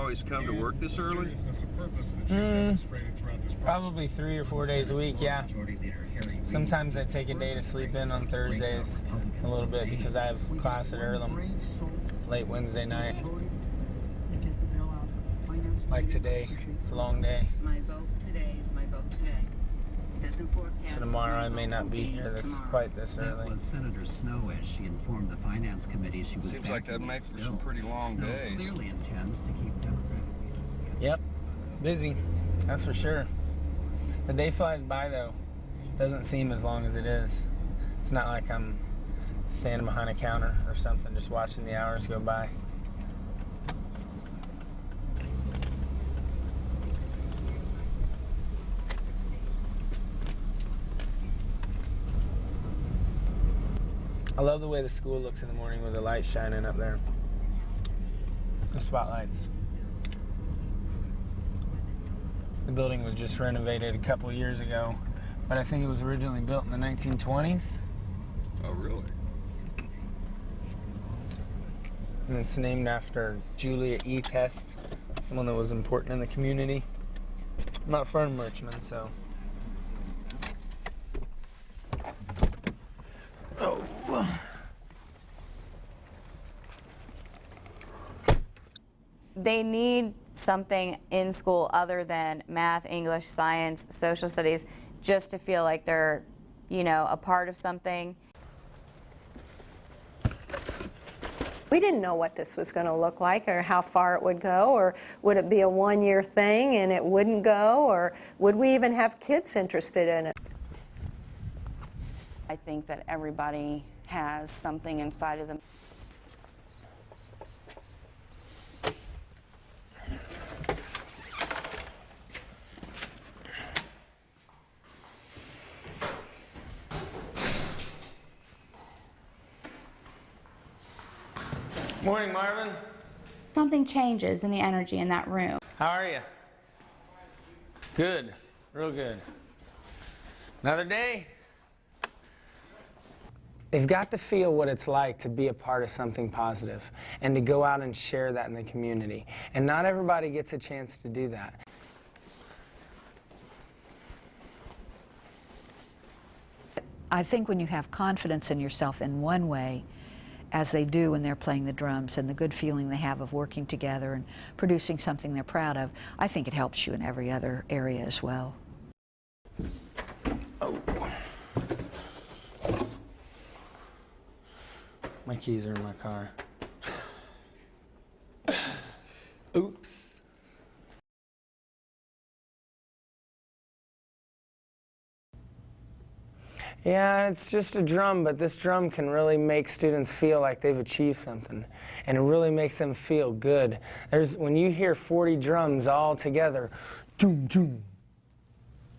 always come to work this early? Probably 3 or 4 days a week, yeah. Sometimes I take a day to sleep in on Thursdays a little bit because I have class at Earlham late Wednesday night. Like today, it's a long day. My vote today is my vote today. Doesn't forecast. So tomorrow I may not be here quite this early. That was Senator Snow as she informed the Finance Committee she was. Seems like that'd make for some pretty long Snow days. clearly intends to keep Democratic leadership. Yep, it's busy, that's for sure. The day flies by though. Doesn't seem as long as it is. It's not like I'm standing behind a counter or something, just watching the hours go by. I love the way the school looks in the morning with the lights shining up there. The spotlights. The building was just renovated a couple years ago, but I think it was originally built in the 1920s. Oh, really? And it's named after Julia E. Test, someone that was important in the community. I'm not from Richmond, so. Oh. They need something in school other than math, English, science, social studies, just to feel like they're, you know, a part of something. We didn't know what this was going to look like or how far it would go, or would it be a one-year thing and it wouldn't go, or would we even have kids interested in it? I think that everybody has something inside of them. Morning, Marvin. Something changes in the energy in that room. How are you? Good, real good. Another day. They've got to feel what it's like to be a part of something positive and to go out and share that in the community. And not everybody gets a chance to do that. I think when you have confidence in yourself in one way, as they do when they're playing the drums, and the good feeling they have of working together and producing something they're proud of, I think it helps you in every other area as well. Oh. My keys are in my car. Oops. Yeah, it's just a drum, but this drum can really make students feel like they've achieved something. And it really makes them feel good. When you hear 40 drums all together, doom, doom,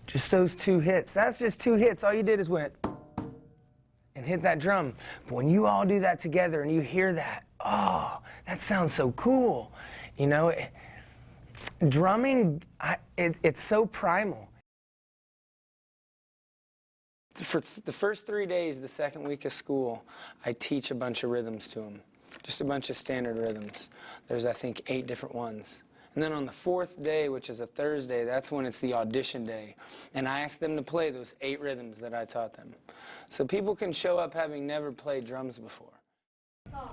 just those 2 hits. That's just 2 hits. All you did is went and hit that drum. But when you all do that together and you hear that, oh, that sounds so cool. You know, drumming, it's so primal. For the first 3 days, the second week of school, I teach a bunch of rhythms to them. Just a bunch of standard rhythms. There's, I think, 8 different ones. And then on the 4th day, which is a Thursday, that's when it's the audition day. And I ask them to play those 8 rhythms that I taught them. So people can show up having never played drums before.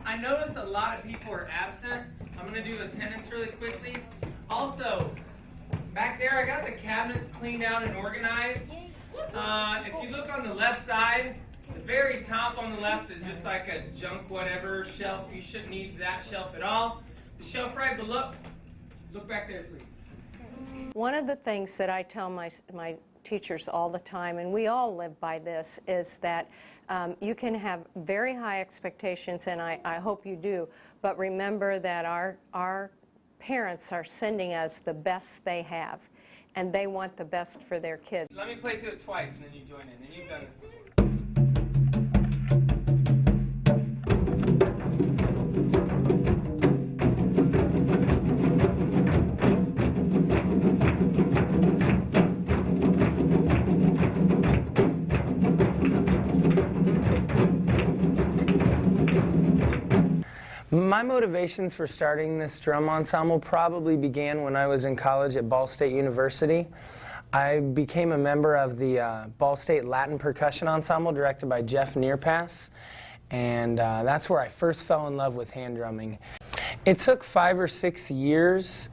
I noticed a lot of people are absent. I'm going to do attendance really quickly. Also, back there, I got the cabinet cleaned out and organized. If you look on the left side, the very top on the left is just like a junk whatever shelf. You shouldn't need that shelf at all. The shelf right below, look back there, please. One of the things that I tell my teachers all the time, and we all live by this, is that you can have very high expectations, and I hope you do, but remember that our parents are sending us the best they have, and they want the best for their kids. Let me play through it twice, and then you join in, and you've done this before. My My motivations for starting this drum ensemble probably began when I was in college at Ball State University. I became a member of the Ball State Latin Percussion Ensemble directed by Jeff Nearpass, and that's where I first fell in love with hand drumming. It took 5 or 6 years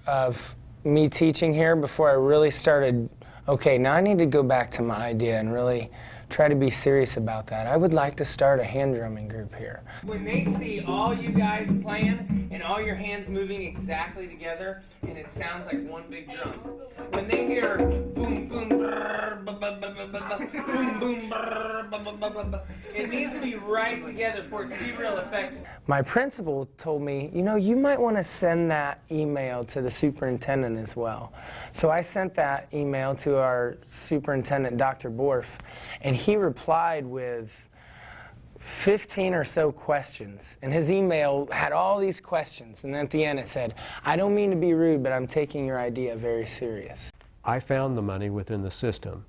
of me teaching here before I really started, okay, now I need to go back to my idea and really try to be serious about that. I would like to start a hand drumming group here. When they see all you guys playing and all your hands moving exactly together and it sounds like one big drum, when they hear boom, boom, brrr, ba, ba, ba, ba, ba, boom, boom, brrr, ba, ba, ba, ba, ba, it needs to be right together for it to be real effective. My principal told me, you know, you might want to send that email to the superintendent as well. So I sent that email to our superintendent, Dr. Borf, and he replied with 15 or so questions. And his email had all these questions. And then at the end it said, I don't mean to be rude, but I'm taking your idea very serious. I found the money within the system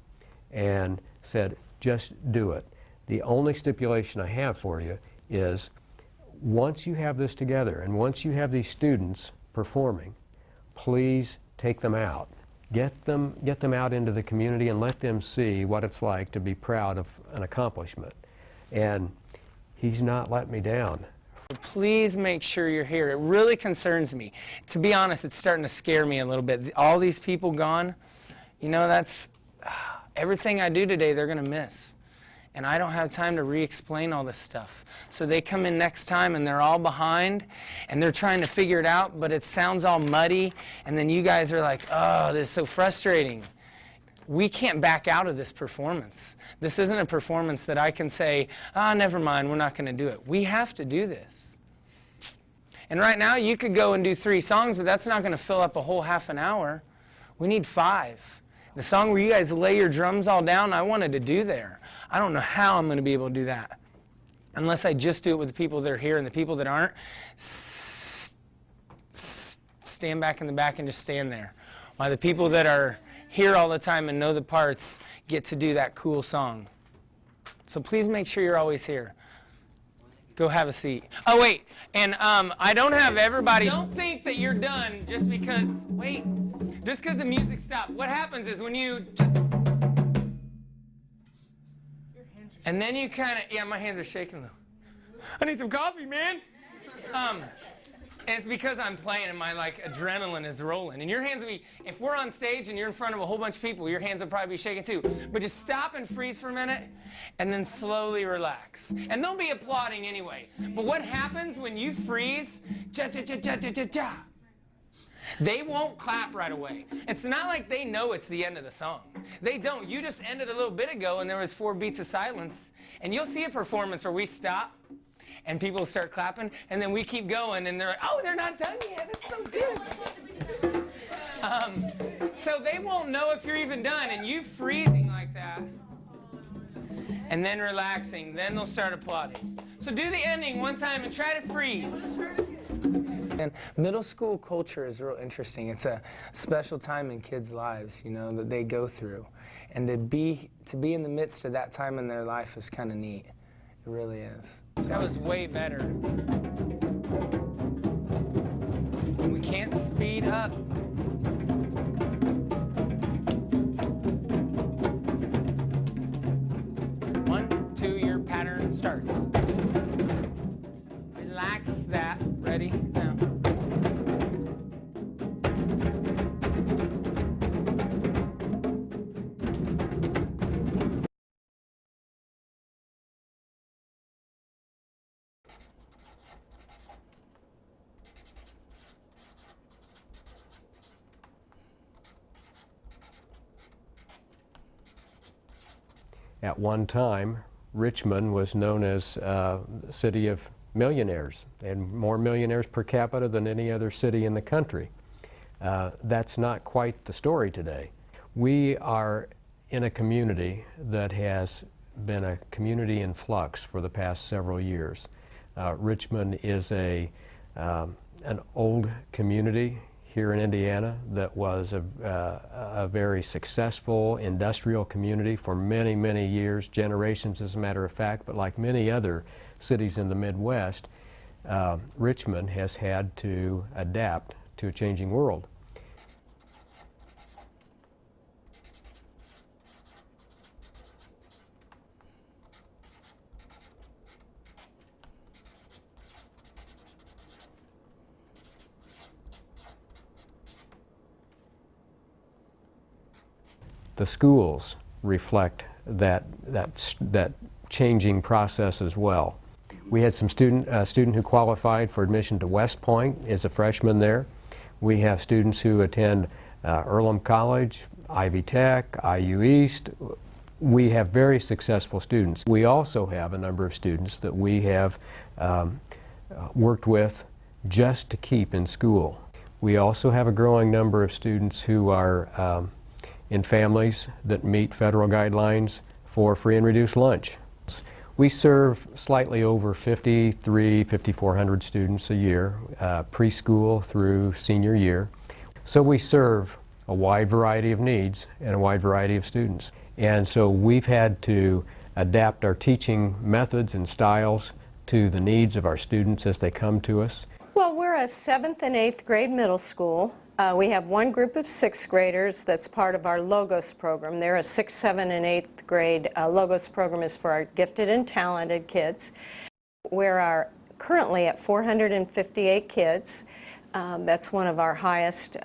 and said, just do it. The only stipulation I have for you is once you have this together and once you have these students performing, please take them out. Get them out into the community and let them see what it's like to be proud of an accomplishment. And he's not let me down. Please make sure you're here. It really concerns me. To be honest, it's starting to scare me a little bit. All these people gone, you know, that's everything I do today they're going to miss. And I don't have time to re-explain all this stuff. So they come in next time and they're all behind and they're trying to figure it out, but it sounds all muddy, and then you guys are like, oh, this is so frustrating. We can't back out of this performance. This isn't a performance that I can say, ah, never mind, we're not going to do it. We have to do this. And right now you could go and do 3 songs, but that's not going to fill up a whole half an hour. We need 5. The song where you guys lay your drums all down, I wanted to do there. I don't know how I'm going to be able to do that unless I just do it with the people that are here, and the people that aren't, stand back in the back and just stand there. While the people that are here all the time and know the parts get to do that cool song. So please make sure you're always here. Go have a seat. Oh, wait, and I don't have everybody. Don't think that you're done just because, wait, just because the music stopped. What happens is when you... And then you kind of, yeah, my hands are shaking though. I need some coffee, man. And it's because I'm playing and my adrenaline is rolling. And your hands will be, if we're on stage and you're in front of a whole bunch of people, your hands will probably be shaking too. But just stop and freeze for a minute and then slowly relax. And they'll be applauding anyway. But what happens when you freeze? Cha-cha-cha-cha-cha-cha-cha. They won't clap right away. It's not like they know it's the end of the song. They don't. You just ended a little bit ago and there was 4 beats of silence. And you'll see a performance where we stop and people start clapping and then we keep going and they're like, oh, they're not done yet. That's so good. So they won't know if you're even done, and you freezing like that and then relaxing, then they'll start applauding. So do the ending one time and try to freeze. And middle school culture is real interesting. It's a special time in kids' lives, you know, that they go through. And to be in the midst of that time in their life is kind of neat. It really is. That was way better. We can't speed up. 1, 2, your pattern starts. Relax that. Ready? Now. At one time, Richmond was known as the city of millionaires. They had more millionaires per capita than any other city in the country. That's not quite the story today. We are in a community that has been a community in flux for the past several years. Richmond is an old community here in Indiana that was a very successful industrial community for many, many years, generations as a matter of fact, but like many other cities in the Midwest, Richmond has had to adapt to a changing world. The schools reflect that changing process as well. We had a student who qualified for admission to West Point, is a freshman there. We have students who attend Earlham College, Ivy Tech, IU East. We have very successful students. We also have a number of students that we have worked with just to keep in school. We also have a growing number of students who are in families that meet federal guidelines for free and reduced lunch. We serve slightly over 5,400 students a year, preschool through senior year. So we serve a wide variety of needs and a wide variety of students. And so we've had to adapt our teaching methods and styles to the needs of our students as they come to us. Well, we're a 7th and 8th grade middle school. We have one group of 6th graders that's part of our Logos program. They're a 6th, 7th, and 8th grade. Logos program is for our gifted and talented kids. We're currently at 458 kids. That's one of our highest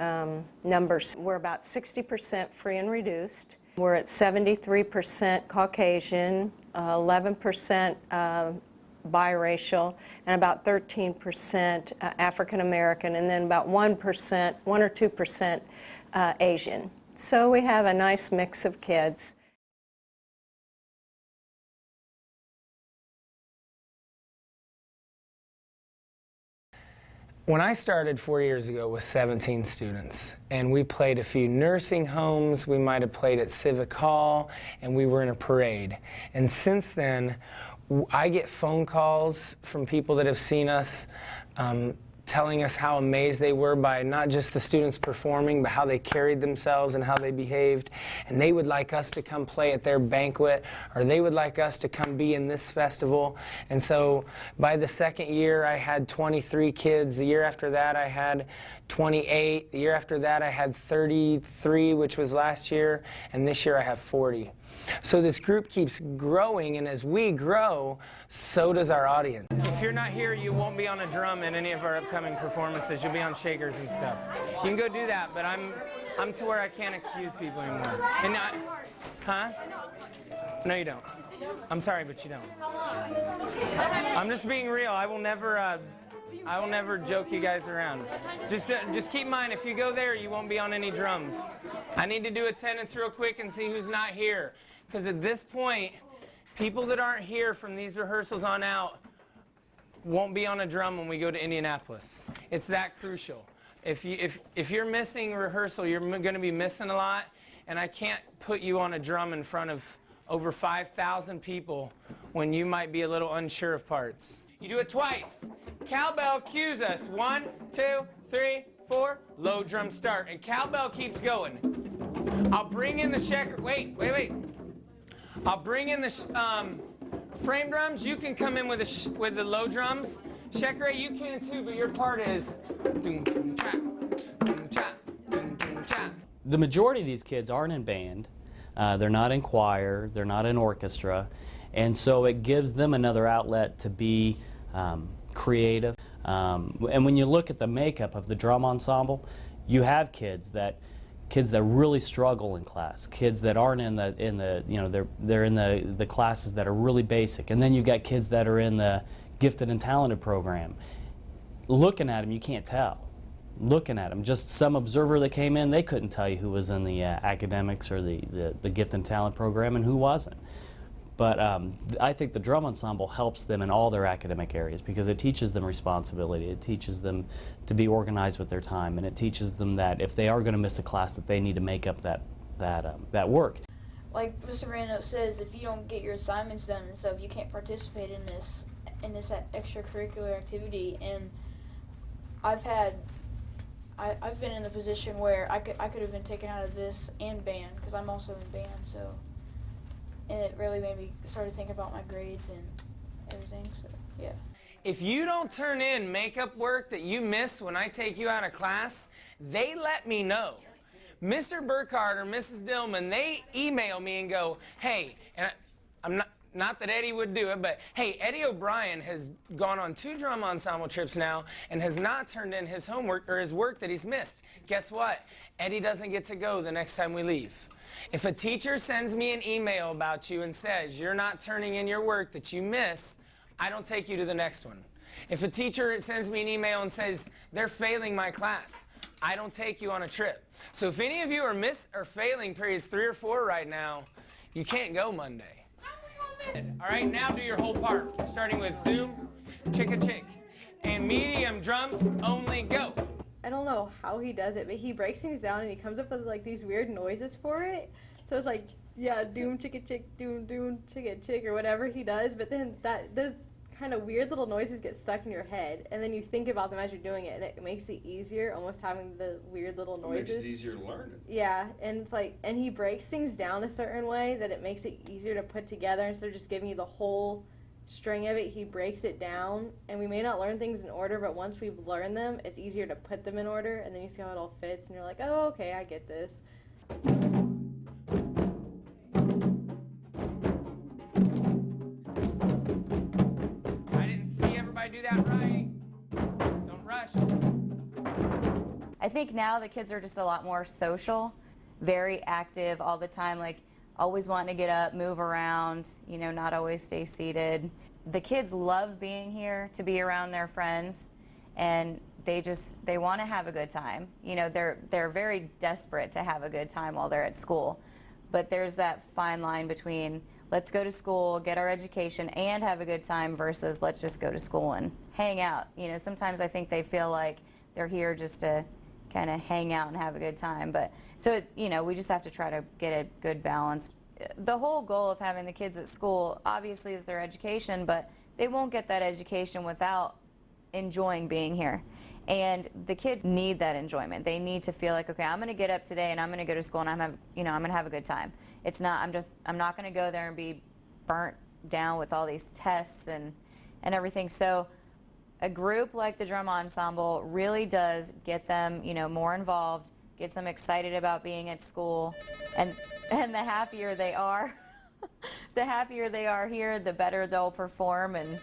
numbers. We're about 60% free and reduced. We're at 73% Caucasian, 11% biracial, and about 13% African American, and then about 1 or 2% Asian. So we have a nice mix of kids. When I started 4 years ago with 17 students, and we played a few nursing homes, we might have played at Civic Hall, and we were in a parade. And since then, I get phone calls from people that have seen us telling us how amazed they were by not just the students performing, but how they carried themselves and how they behaved. And they would like us to come play at their banquet, or they would like us to come be in this festival. And so by the second year, I had 23 kids. The year after that, I had 28. The year after that, I had 33, which was last year. And this year, I have 40. So this group keeps growing, and as we grow, so does our audience. If you're not here, you won't be on a drum in any of our upcoming performances. You'll be on shakers and stuff. You can go do that, but I'm to where I can't excuse people anymore. And huh? No, you don't. I'm sorry, but you don't. I'm just being real. I will never joke you guys around. Just keep in mind, if you go there, you won't be on any drums. I need to do attendance real quick and see who's not here. Because at this point, people that aren't here from these rehearsals on out won't be on a drum when we go to Indianapolis. It's that crucial. If you're missing rehearsal, you're going to be missing a lot, and I can't put you on a drum in front of over 5,000 people when you might be a little unsure of parts. You do it twice. Cowbell cues us. 1, 2, 3, 4. Low drum start. And cowbell keeps going. I'll bring in the shaker. Wait. I'll bring in the frame drums. You can come in with the low drums. Shaker, you can too, but your part is. The majority of these kids aren't in band. They're not in choir. They're not in orchestra. And so it gives them another outlet to be creative. And when you look at the makeup of the drum ensemble, you have kids that really struggle in class, kids that aren't they're in the classes that are really basic, and then you've got kids that are in the gifted and talented program. Looking at them, you can't tell. Looking at them, just some observer that came in, they couldn't tell you who was in the academics or the gift and talent program and who wasn't. But I think the drum ensemble helps them in all their academic areas because it teaches them responsibility. It teaches them to be organized with their time, and it teaches them that if they are going to miss a class, that they need to make up that work. Like Mr. Rando says, if you don't get your assignments done and stuff, you can't participate in this extracurricular activity. And I've been in the position where I could have been taken out of this and band because I'm also in band, so. And it really made me start to think about my grades and everything, so yeah. If you don't turn in makeup work that you miss when I take you out of class, they let me know. Mr. Burkhardt or Mrs. Dillman, they email me and go, hey, and I'm not that Eddie would do it, but hey, Eddie O'Brien has gone on 2 drum ensemble trips now and has not turned in his homework or his work that he's missed. Guess what? Eddie doesn't get to go the next time we leave. If a teacher sends me an email about you and says you're not turning in your work that you miss, I don't take you to the next one. If a teacher sends me an email and says they're failing my class, I don't take you on a trip. So if any of you are failing periods 3 or 4 right now, you can't go Monday. All right, now do your whole part. Starting with doom, chicka-chick, and medium drums only, go. I don't know how he does it, but he breaks things down and he comes up with like these weird noises for it. So it's like, yeah, doom, chicka-chick, doom, doom, chicka-chick, or whatever he does. But then those kind of weird little noises get stuck in your head, and then you think about them as you're doing it, and it makes it easier, almost having the weird little noises. It makes it easier to learn it. Yeah, and it's like, and he breaks things down a certain way that it makes it easier to put together. Instead of just giving you the whole string of it, he breaks it down, and we may not learn things in order, but once we've learned them, it's easier to put them in order, and then you see how it all fits, and you're like, oh, okay, I get this. Do that right. Don't rush. I think now the kids are just a lot more social, very active all the time, like always wanting to get up, move around, you know, not always stay seated. The kids love being here, to be around their friends, and they want to have a good time. You know, they're very desperate to have a good time while they're at school. But there's that fine line between let's go to school, get our education, and have a good time versus let's just go to school and hang out. You know, sometimes I think they feel like they're here just to kind of hang out and have a good time. But so, it's, you know, we just have to try to get a good balance. The whole goal of having the kids at school obviously is their education, but they won't get that education without enjoying being here. And the kids need that enjoyment. They need to feel like, okay, I'm going to get up today and I'm going to go to school and I'm going to have a good time. It's not, I'm not going to go there and be burnt down with all these tests and everything. So a group like the drum ensemble really does get them, you know, more involved, gets them excited about being at school, and the happier they are, the happier they are here, the better they'll perform. And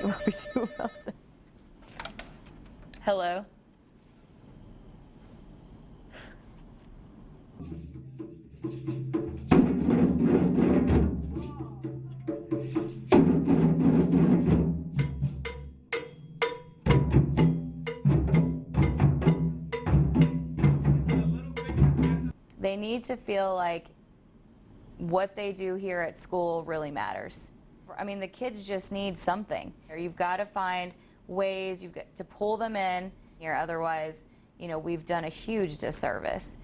what we do about that. Hello. They need to feel like what they do here at school really matters. I mean, the kids just need something. You've got to find ways, you've got to pull them in here, otherwise, you know, we've done a huge disservice.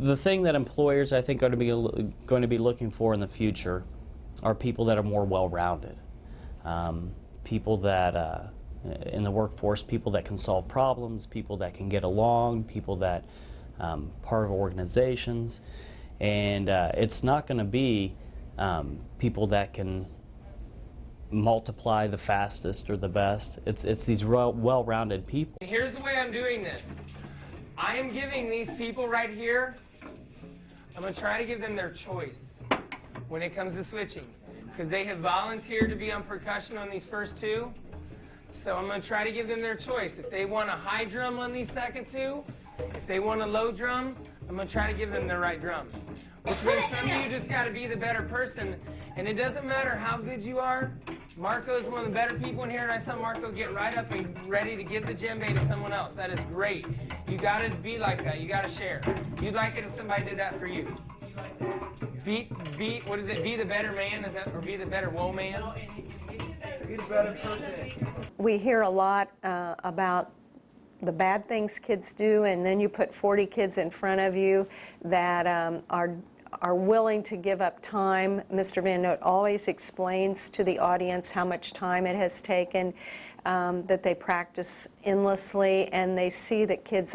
The thing that employers, I think, are going to be looking for in the future are people that are more well-rounded. People that, in the workforce, people that can solve problems, people that can get along, people that part of organizations. And it's not going to be people that can multiply the fastest or the best. It's these well-rounded people. Here's the way I'm doing this. I am giving these people right here, I'm going to try to give them their choice when it comes to switching, because they have volunteered to be on percussion on these first 2. So I'm going to try to give them their choice. If they want a high drum on these second 2, if they want a low drum, I'm going to try to give them the right drum. Which means some of you just got to be the better person. And it doesn't matter how good you are. Marco's one of the better people in here, and I saw Marco get right up and ready to give the djembe to someone else. That is great. You got to be like that. You got to share. You'd like it if somebody did that for you. What is it? Be the better man, is that, or be the better woe man? Be the better person. We hear a lot about the bad things kids do, and then you put 40 kids in front of you that are willing to give up time. Mr. Van Note always explains to the audience how much time it has taken, that they practice endlessly, and they see that kids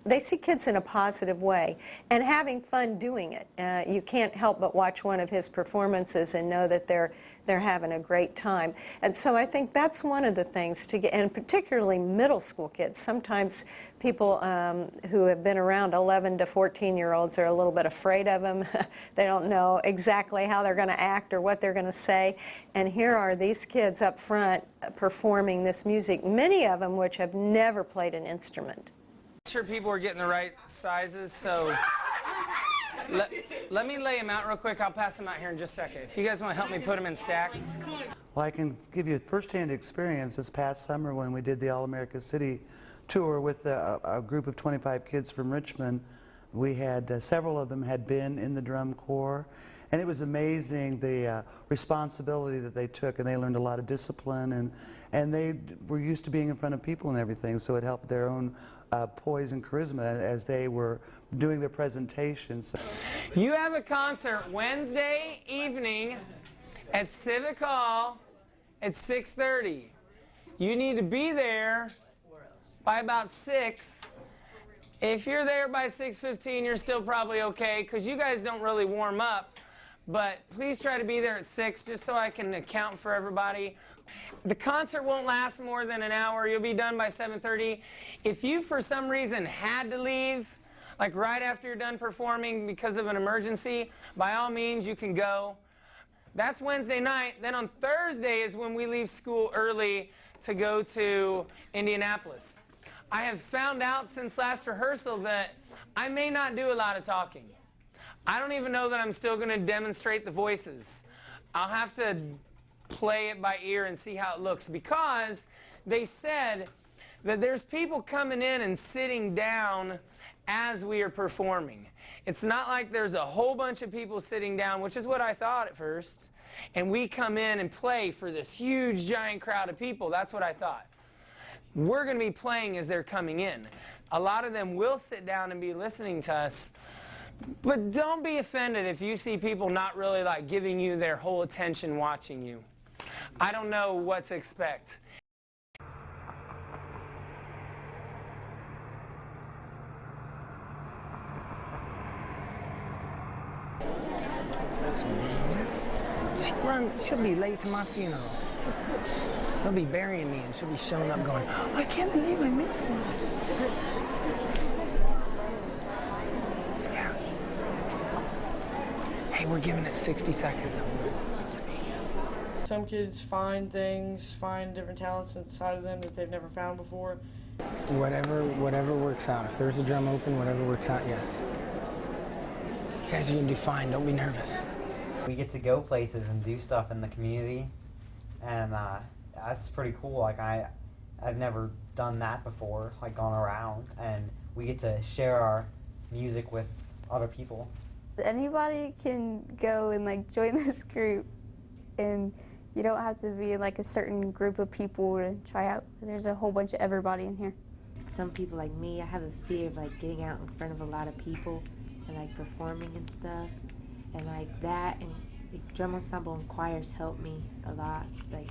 they see kids in a positive way and having fun doing it. You can't help but watch one of his performances and know that they're having a great time. And so I think that's one of the things to get, and particularly middle school kids. Sometimes people who have been around 11 to 14-year-olds are a little bit afraid of them. They don't know exactly how they're going to act or what they're going to say. And here are these kids up front performing this music, many of them which have never played an instrument. Make sure people are getting the right sizes, so let me lay them out real quick. I'll pass them out here in just a second. If you guys want to help me put them in stacks. Well, I can give you a first-hand experience this past summer when we did the All-America City tour with a group of 25 kids from Richmond. We had several of them had been in the drum corps, and it was amazing the responsibility that they took, and they learned a lot of discipline, and they were used to being in front of people and everything, so it helped their own poise and charisma as they were doing their presentations. You have a concert Wednesday evening at Civic Hall at 6:30. You need to be there by about 6. If you're there by 6:15, you're still probably okay, because you guys don't really warm up. But please try to be there at 6, just so I can account for everybody. The concert won't last more than an hour. You'll be done by 7:30. If you, for some reason, had to leave, like right after you're done performing because of an emergency, by all means, you can go. That's Wednesday night. Then on Thursday is when we leave school early to go to Indianapolis. I have found out since last rehearsal that I may not do a lot of talking. I don't even know that I'm still going to demonstrate the voices. I'll have to play it by ear and see how it looks, because they said that there's people coming in and sitting down as we are performing. It's not like there's a whole bunch of people sitting down, which is what I thought at first, and we come in and play for this huge giant crowd of people. That's what I thought. We're going to be playing as they're coming in. A lot of them will sit down and be listening to us, but don't be offended if you see people not really like giving you their whole attention watching you. I don't know what to expect. She'll be late to my funeral. They'll be burying me, and she'll be showing up going, I can't believe I missed one. Yeah. Hey, we're giving it 60 seconds. Some kids find things, find different talents inside of them that they've never found before. Whatever works out. If there's a drum open, whatever works out, yes. You guys are going to do fine. Don't be nervous. We get to go places and do stuff in the community, and that's pretty cool. Like I've never done that before, like gone around, and we get to share our music with other people. Anybody can go and like join this group, and you don't have to be in like a certain group of people to try out. There's a whole bunch of everybody in here. Some people like me, I have a fear of like getting out in front of a lot of people and like performing and stuff. And like that, and the drum ensemble and choirs help me a lot, like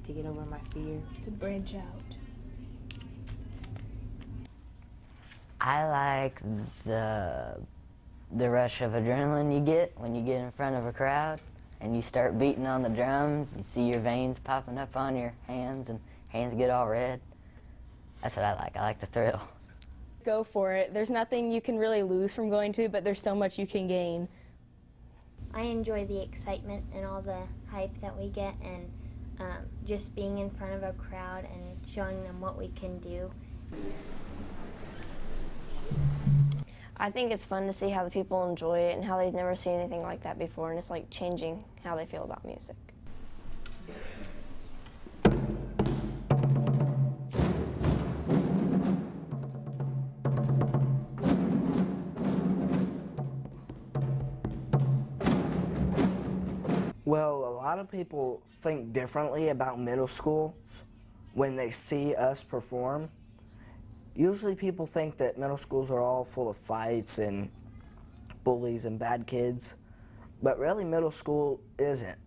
to get over my fear. To branch out. I like the rush of adrenaline you get when you get in front of a crowd and you start beating on the drums. You see your veins popping up on your hands, and hands get all red. That's what I like. I like the thrill. Go for it. There's nothing you can really lose from going to, but there's so much you can gain. I enjoy the excitement and all the hype that we get, and just being in front of a crowd and showing them what we can do. I think it's fun to see how the people enjoy it and how they've never seen anything like that before, and it's like changing how they feel about music. Well, a lot of people think differently about middle schools when they see us perform. Usually people think that middle schools are all full of fights and bullies and bad kids, but really middle school isn't.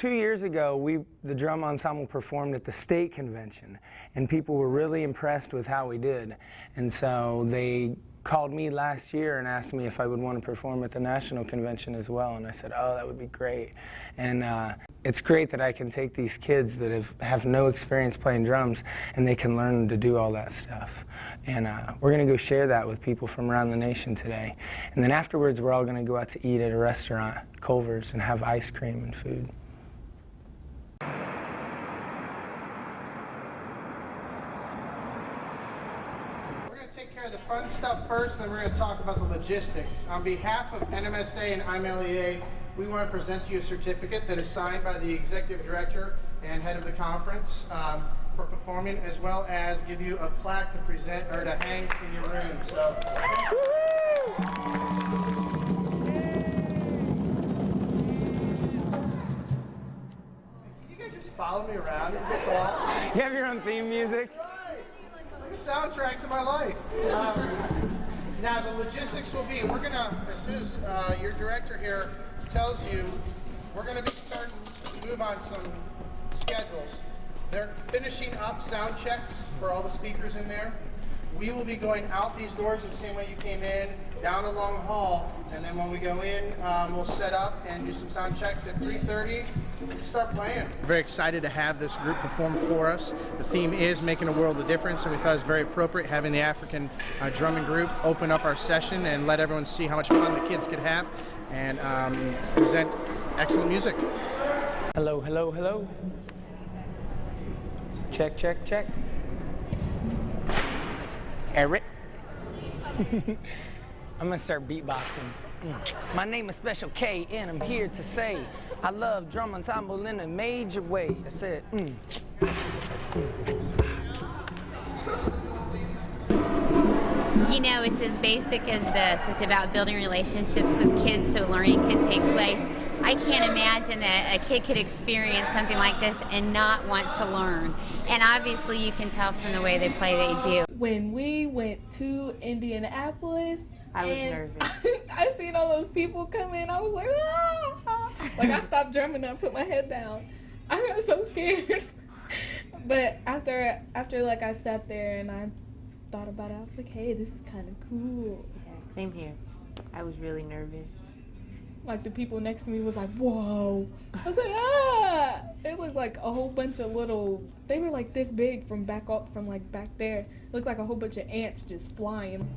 2 years ago, the drum ensemble performed at the state convention, and people were really impressed with how we did. And so they called me last year and asked me if I would want to perform at the national convention as well, and I said, oh, that would be great. And it's great that I can take these kids that have no experience playing drums, and they can learn to do all that stuff. And we're going to go share that with people from around the nation today. And then afterwards, we're all going to go out to eat at a restaurant, Culver's, and have ice cream and food. Take care of the fun stuff first, then we're going to talk about the logistics. On behalf of NMSA and IMLEA, we want to present to you a certificate that is signed by the Executive Director and Head of the Conference for performing, as well as give you a plaque to present or to hang in your room. So. You guys just follow me around. That's awesome. You have your own theme music? Soundtrack to my life. Now the logistics will be, we're gonna, as soon as your director here tells you, we're gonna be starting to move on some schedules. They're finishing up sound checks for all the speakers in there. We will be going out these doors the same way you came in, down a long hall, and then when we go in, we'll set up and do some sound checks at 3:30 and start playing. We're very excited to have this group perform for us. The theme is making a world of difference, and we thought it was very appropriate having the African drumming group open up our session and let everyone see how much fun the kids could have and present excellent music. Hello, hello, hello. Check, check, check. Eric. I'm gonna start beatboxing. My name is Special K, and I'm here to say I love drum ensemble in a major way. I said, You know, it's as basic as this. It's about building relationships with kids so learning can take place. I can't imagine that a kid could experience something like this and not want to learn. And obviously you can tell from the way they play they do. When we went to Indianapolis, I was nervous. I seen all those people come in. I was like, ah! Like I stopped drumming and I put my head down. I got so scared. But after like I sat there and I thought about it, I was like, hey, this is kind of cool. Yeah, same here. I was really nervous. Like the people next to me was like, whoa. I was like, ah! It looked like a whole bunch of little, they were like this big from back there. It looked like a whole bunch of ants just flying.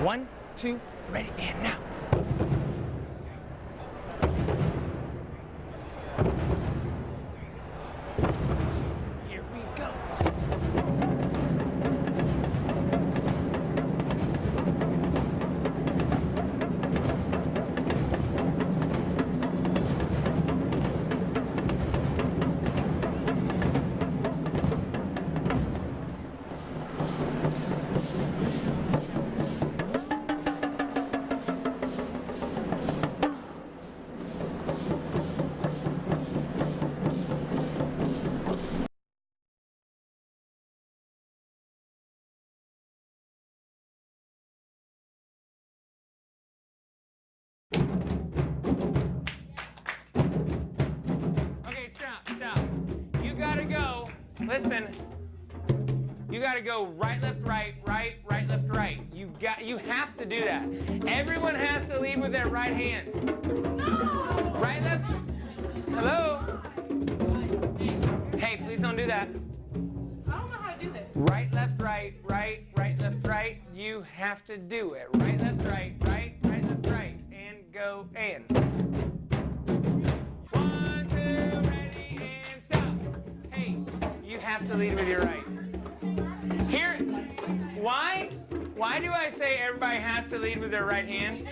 One, two, ready, and now. Here we go. Stop. You gotta go. Listen. You gotta go right, left, right, right, right, left, right. You have to do that. Everyone has to lead with their right hand. No. Right, left. Hello. Hey, please don't do that. I don't know how to do this. Right, left, right, right, right, left, right. You have to do it. Right, left, right, right, right, left, right, and go and. 1, 2, ready, and stop. Hey, you have to lead with your right. Here, why do I say everybody has to lead with their right hand?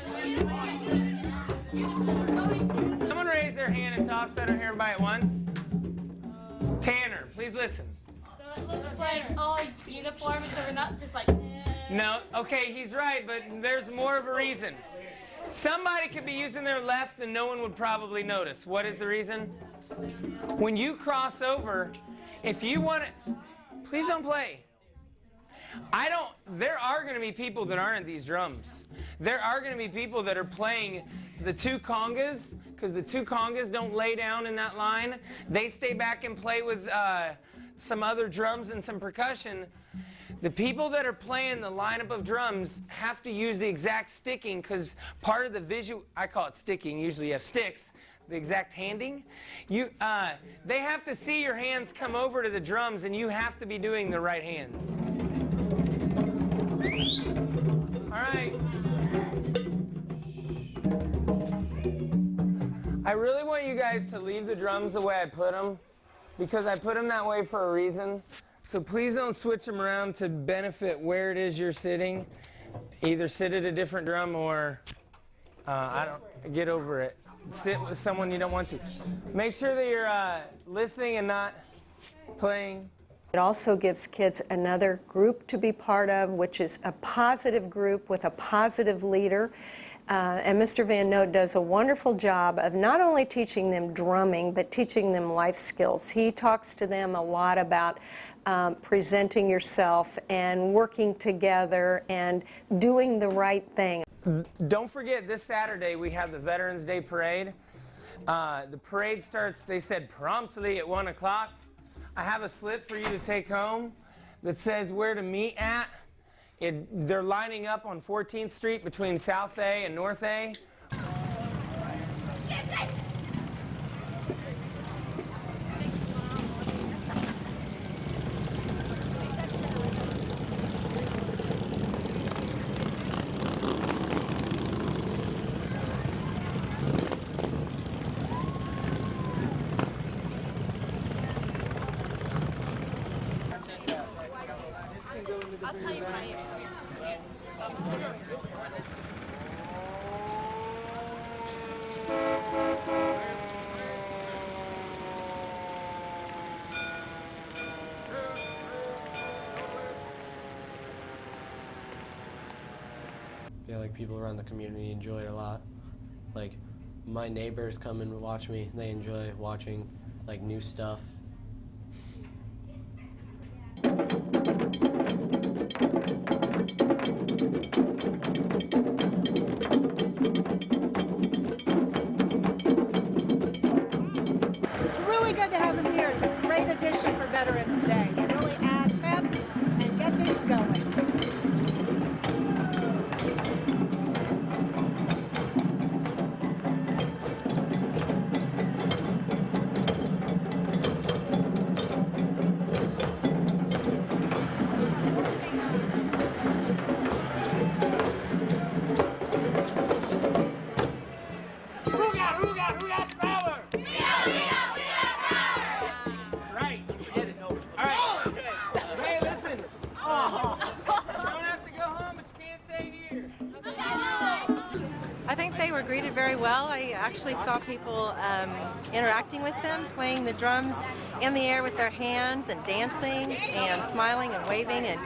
Someone raise their hand and talk so I don't hear everybody at once. Tanner, please listen. So looks like all uniforms, so we're not just like. No, okay, he's right, but there's more of a reason. Somebody could be using their left and no one would probably notice. What is the reason? When you cross over, if you want to, please don't play. There are going to be people that aren't at these drums. There are going to be people that are playing the two congas, because the two congas don't lay down in that line. They stay back and play with some other drums and some percussion. The people that are playing the lineup of drums have to use the exact sticking, because part of the visual, I call it sticking, usually you have sticks, the exact handing. They have to see your hands come over to the drums, and you have to be doing the right hands. All right. I really want you guys to leave the drums the way I put them, because I put them that way for a reason. So please don't switch them around to benefit where it is you're sitting. Either sit at a different drum or get over it. Sit with someone you don't want to. Make sure that you're listening and not playing. It also gives kids another group to be part of, which is a positive group with a positive leader. And Mr. Van Note does a wonderful job of not only teaching them drumming, but teaching them life skills. He talks to them a lot about presenting yourself and working together and doing the right thing. Don't forget, this Saturday we have the Veterans Day Parade. The parade starts, they said, promptly at 1 o'clock. I have a slip for you to take home that says where to meet at. They're lining up on 14th Street between South A and North A. I'll tell you my experience. Yeah, like people around the community enjoy it a lot. Like my neighbors come and watch me. They enjoy watching like new stuff. It's really good to have them here. It's a great addition for Veterans Day. They really add pep and get things going. Who got power? We got power! Right, get it over. All right. Hey, listen. You don't have to go home, but you can't stay here. I think they were greeted very well. I actually saw people interacting with them, playing the drums in the air with their hands and dancing and smiling and waving and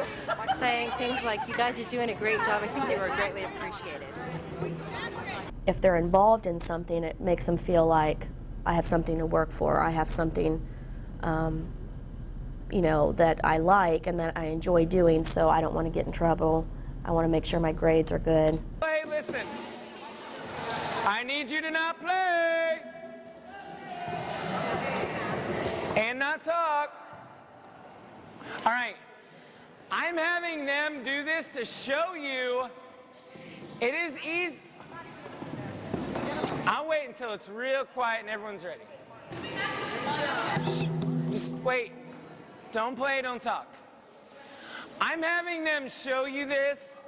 saying things like, "You guys are doing a great job." I think they were greatly appreciated. If they're involved in something, it makes them feel like I have something to work for. I have something, you know, that I like and that I enjoy doing, so I don't want to get in trouble. I want to make sure my grades are good. Hey, listen. I need you to not play. And not talk. All right. I'm having them do this to show you it is easy. I'll wait until it's real quiet and everyone's ready. Just wait. Don't play, don't talk. I'm having them show you this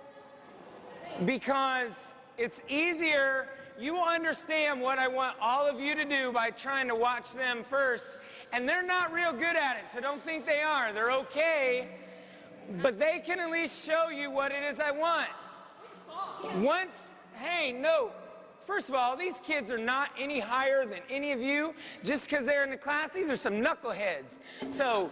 because it's easier. You will understand what I want all of you to do by trying to watch them first. And they're not real good at it, so don't think they are. They're okay, but they can at least show you what it is I want. Hey, no. First of all, these kids are not any higher than any of you just because they're in the class. These are some knuckleheads. So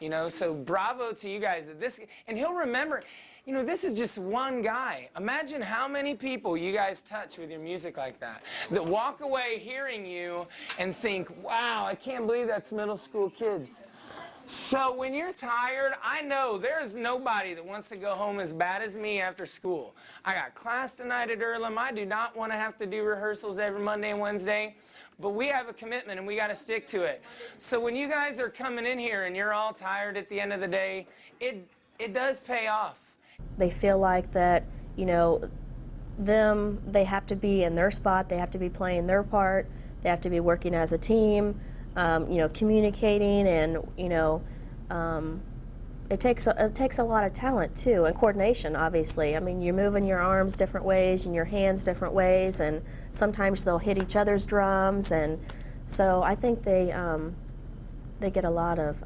You know, so bravo to you guys. And he'll remember, you know, this is just one guy. Imagine how many people you guys touch with your music like that walk away hearing you and think, wow, I can't believe that's middle school kids. So when you're tired, I know there's nobody that wants to go home as bad as me after school. I got class tonight at Earlham. I do not want to have to do rehearsals every Monday and Wednesday. But we have a commitment, and we got to stick to it. So when you guys are coming in here and you're all tired at the end of the day, it does pay off. They feel like that, you know, they have to be in their spot, they have to be playing their part, they have to be working as a team, you know, communicating, and, you know, it takes a lot of talent too, and coordination, obviously. I mean, you're moving your arms different ways and your hands different ways, and sometimes they'll hit each other's drums, and so I think they get a lot of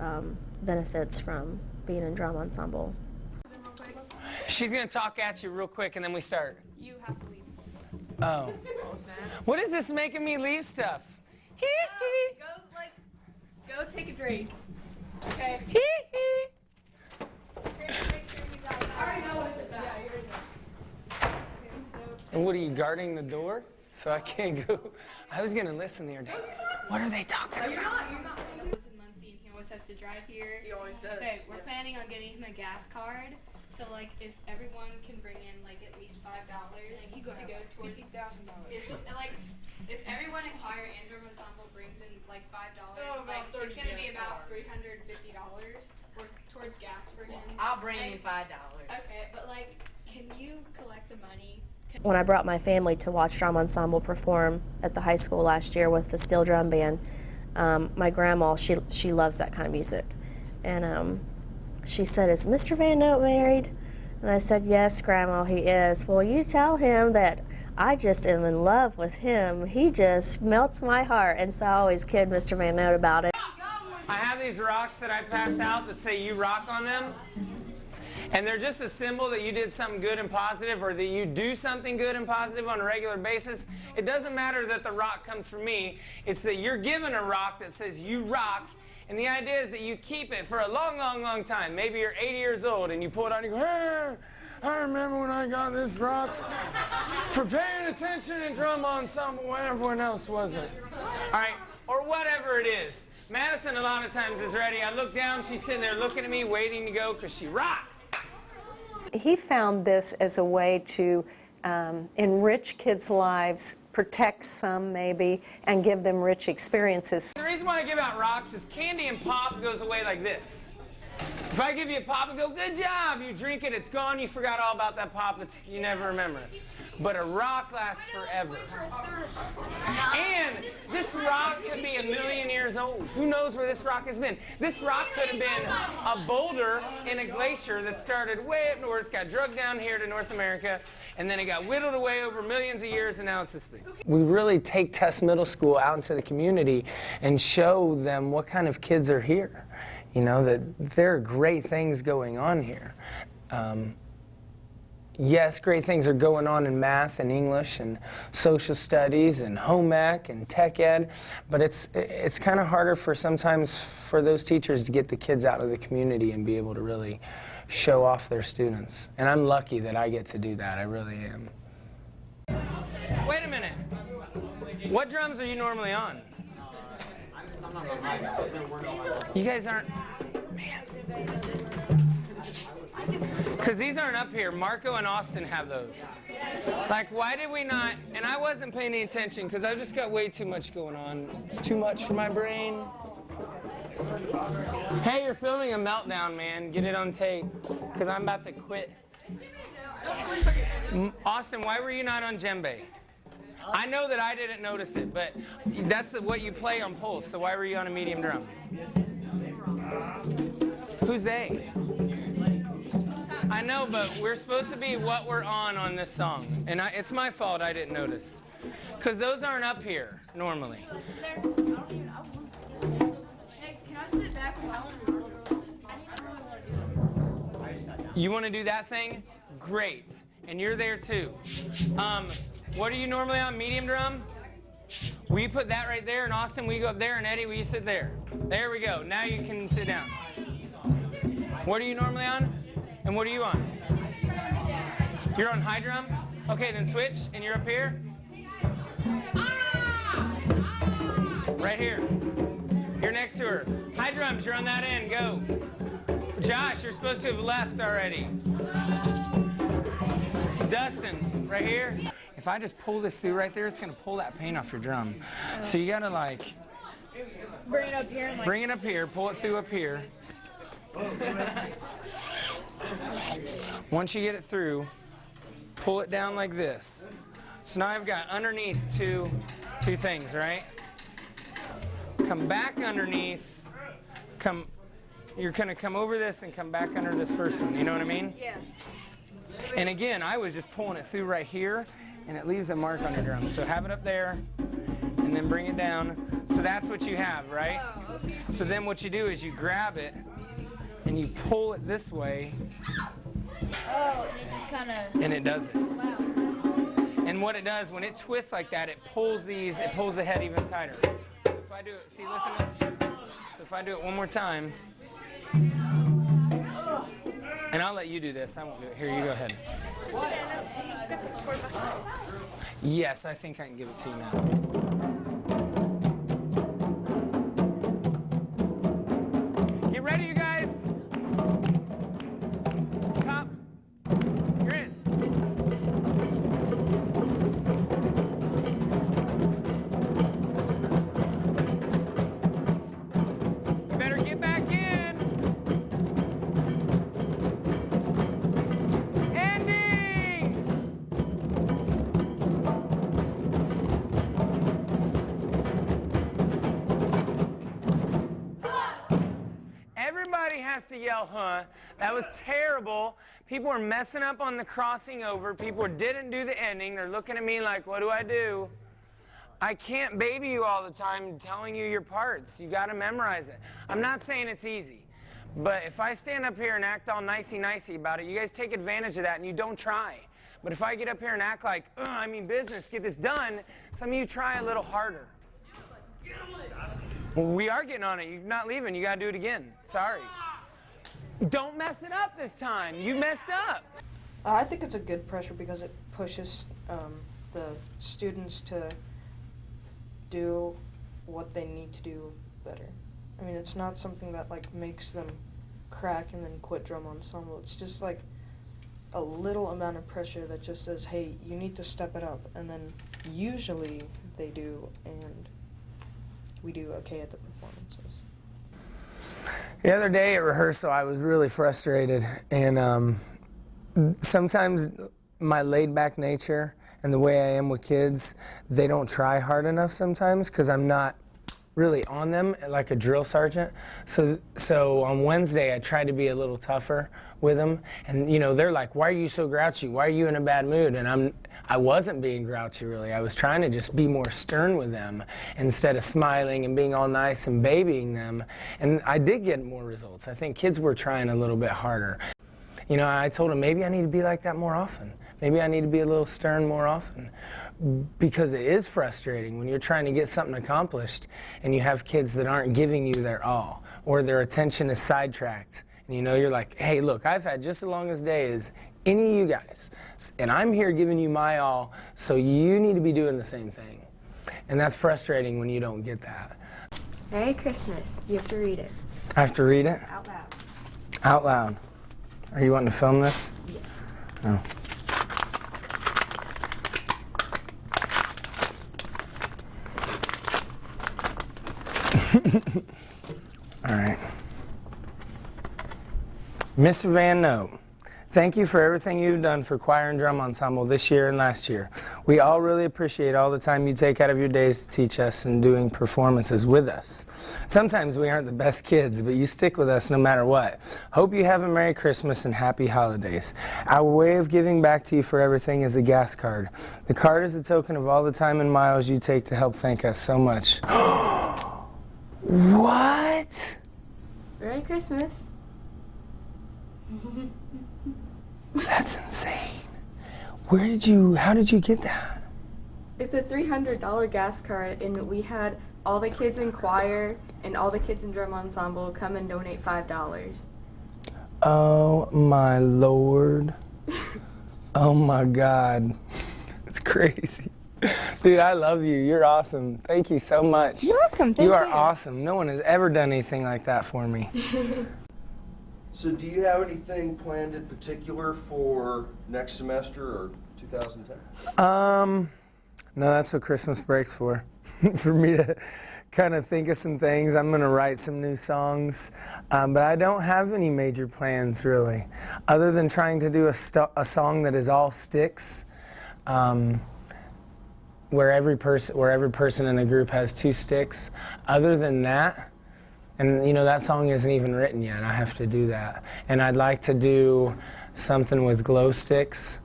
benefits from being in drama ensemble. She's going to talk at you real quick, and then we start. You have to leave. Oh. What is this making me leave stuff? Go take a drink. Okay. And what, are you guarding the door so I can't go? I was going to listen the other day. What are they talking about? You're not. He lives in Muncie and he always has to drive here. He always does. Okay, we're planning on getting him a gas card. So like, if everyone can bring in like at least $5 to go towards $50,000. Like, if everyone in choir and drum ensemble brings in like $5, like it's gonna be about $350 towards gas for him. I'll bring you $5. Okay, but like, can you collect the money? When I brought my family to watch drama ensemble perform at the high school last year with the steel drum band, my grandma, she loves that kind of music, and she said, "Is Mr. Van Note married?" And I said, "Yes, Grandma, he is." "Well, you tell him that I just am in love with him. He just melts my heart." And so I always kid Mr. Van Note about it. I have these rocks that I pass out that say "you rock" on them. And they're just a symbol that you did something good and positive, or that you do something good and positive on a regular basis. It doesn't matter that the rock comes from me. It's that you're given a rock that says "you rock." And the idea is that you keep it for a long, long, long time. Maybe you're 80 years old and you pull it out and you go, "Hey, I remember when I got this rock for paying attention in drama ensemble when everyone else wasn't." All right, or whatever it is. Madison a lot of times is ready. I look down, she's sitting there looking at me, waiting to go because she rocks. He found this as a way to enrich kids' lives, protect some maybe, and give them rich experiences. The reason why I give out rocks is candy and pop goes away like this. If I give you a pop and go, "Good job," you drink it, it's gone, you forgot all about that pop, you never remember it. But a rock lasts forever. And this rock could be 1,000,000 years old. Who knows where this rock has been? This rock could have been a boulder in a glacier that started way up north, got drugged down here to North America, and then it got whittled away over millions of years, and now it's this big. We really take Test Middle School out into the community and show them what kind of kids are here. You know, that there are great things going on here. Yes, great things are going on in math and English and social studies and home ec and tech ed, but it's kind of harder sometimes for those teachers to get the kids out of the community and be able to really show off their students. And I'm lucky that I get to do that. I really am. Wait a minute. What drums are you normally on? You guys aren't, man. Because these aren't up here. Marco and Austin have those. Like, why did we not? And I wasn't paying any attention because I've just got way too much going on. It's too much for my brain. Hey, you're filming a meltdown, man. Get it on tape because I'm about to quit. Austin, why were you not on djembe? I know that I didn't notice it, but that's what you play on pulse, so why were you on a medium drum? Who's they? I know, but we're supposed to be what we're on this song. And it's my fault I didn't notice. Because those aren't up here, normally. Hey, can I sit back? You want to do that thing? Great. And you're there too. What are you normally on? Medium drum? Will you put that right there? And Austin, will you go up there? And Eddie, will you sit there? There we go. Now you can sit down. What are you normally on? And what are you on? You're on high drum? Okay, then switch, and you're up here. Right here. You're next to her. High drums, you're on that end, go. Josh, you're supposed to have left already. Dustin, right here. If I just pull this through right there, it's gonna pull that paint off your drum. So you gotta like, Bring it up here and like. bring it up here, pull it through up here. Once you get it through, pull it down like this. So now I've got underneath two things, right? Come back underneath, you're gonna come over this and come back under this first one, you know what I mean? Yeah. And again, I was just pulling it through right here, and it leaves a mark on your drum. So have it up there, and then bring it down. So that's what you have, right? Oh, okay. So then what you do is you grab it, and you pull it this way, Oh, and it just kind of. and it does it. Wow. And what it does, when it twists like that, it pulls the head even tighter. So if I do it, see, listen. So if I do it one more time, and I'll let you do this, I won't do it. Here, you go ahead. Yes, I think I can give it to you now. Get ready, you guys. Top. You're in. You better get back in. Ending. Everybody has to yell, huh? That was terrible. People were messing up on the crossing over. People didn't do the ending. They're looking at me like, what do I do? I can't baby you all the time telling you your parts. You got to memorize it. I'm not saying it's easy. But if I stand up here and act all nicey-nicey about it, you guys take advantage of that and you don't try. But if I get up here and act like, I mean business, get this done, some of you try a little harder. Well, we are getting on it. You're not leaving. You got to do it again. Sorry. Don't mess it up this time. You messed up. I think it's a good pressure because it pushes the students to do what they need to do better. I mean, it's not something that like makes them crack and then quit drum ensemble. It's just like a little amount of pressure that just says, hey, you need to step it up. And then usually they do, and we do okay at the performances. The other day at rehearsal, I was really frustrated, and sometimes my laid-back nature and the way I am with kids, they don't try hard enough sometimes because I'm not really on them like a drill sergeant. So on Wednesday, I tried to be a little tougher with them, and you know, they're like, why are you so grouchy? Why are you in a bad mood? And I wasn't being grouchy really. I was trying to just be more stern with them instead of smiling and being all nice and babying them. And I did get more results. I think kids were trying a little bit harder. You know, I told them maybe I need to be like that more often. Maybe I need to be a little stern more often, because it is frustrating when you're trying to get something accomplished and you have kids that aren't giving you their all, or their attention is sidetracked. And you know, you're like, hey, look, I've had just as long as day as any of you guys, and I'm here giving you my all, so you need to be doing the same thing. And that's frustrating when you don't get that. Merry Christmas. You have to read it. I have to read it? Out loud. Out loud. Are you wanting to film this? Yes. Oh. All right. Mr. Van Note, thank you for everything you've done for choir and drum ensemble this year and last year. We all really appreciate all the time you take out of your days to teach us and doing performances with us. Sometimes we aren't the best kids, but you stick with us no matter what. Hope you have a Merry Christmas and Happy Holidays. Our way of giving back to you for everything is a gas card. The card is a token of all the time and miles you take to help thank us so much. What? Merry Christmas. That's insane. How did you get that? It's a $300 gas card, and we had all the kids in choir and all the kids in drum ensemble come and donate $5. Oh my Lord. Oh my God. It's crazy. Dude, I love you. You're awesome. Thank you so much. You're welcome. Thank you are you. awesome. No one has ever done anything like that for me. So do you have anything planned in particular for next semester or 2010? No, that's what Christmas break's for. For me to kind of think of some things. I'm going to write some new songs, but I don't have any major plans really, other than trying to do a song that is all sticks, where every person in the group has 2 sticks. Other than that, and you know that song isn't even written yet. I have to do that, and I'd like to do something with glow sticks,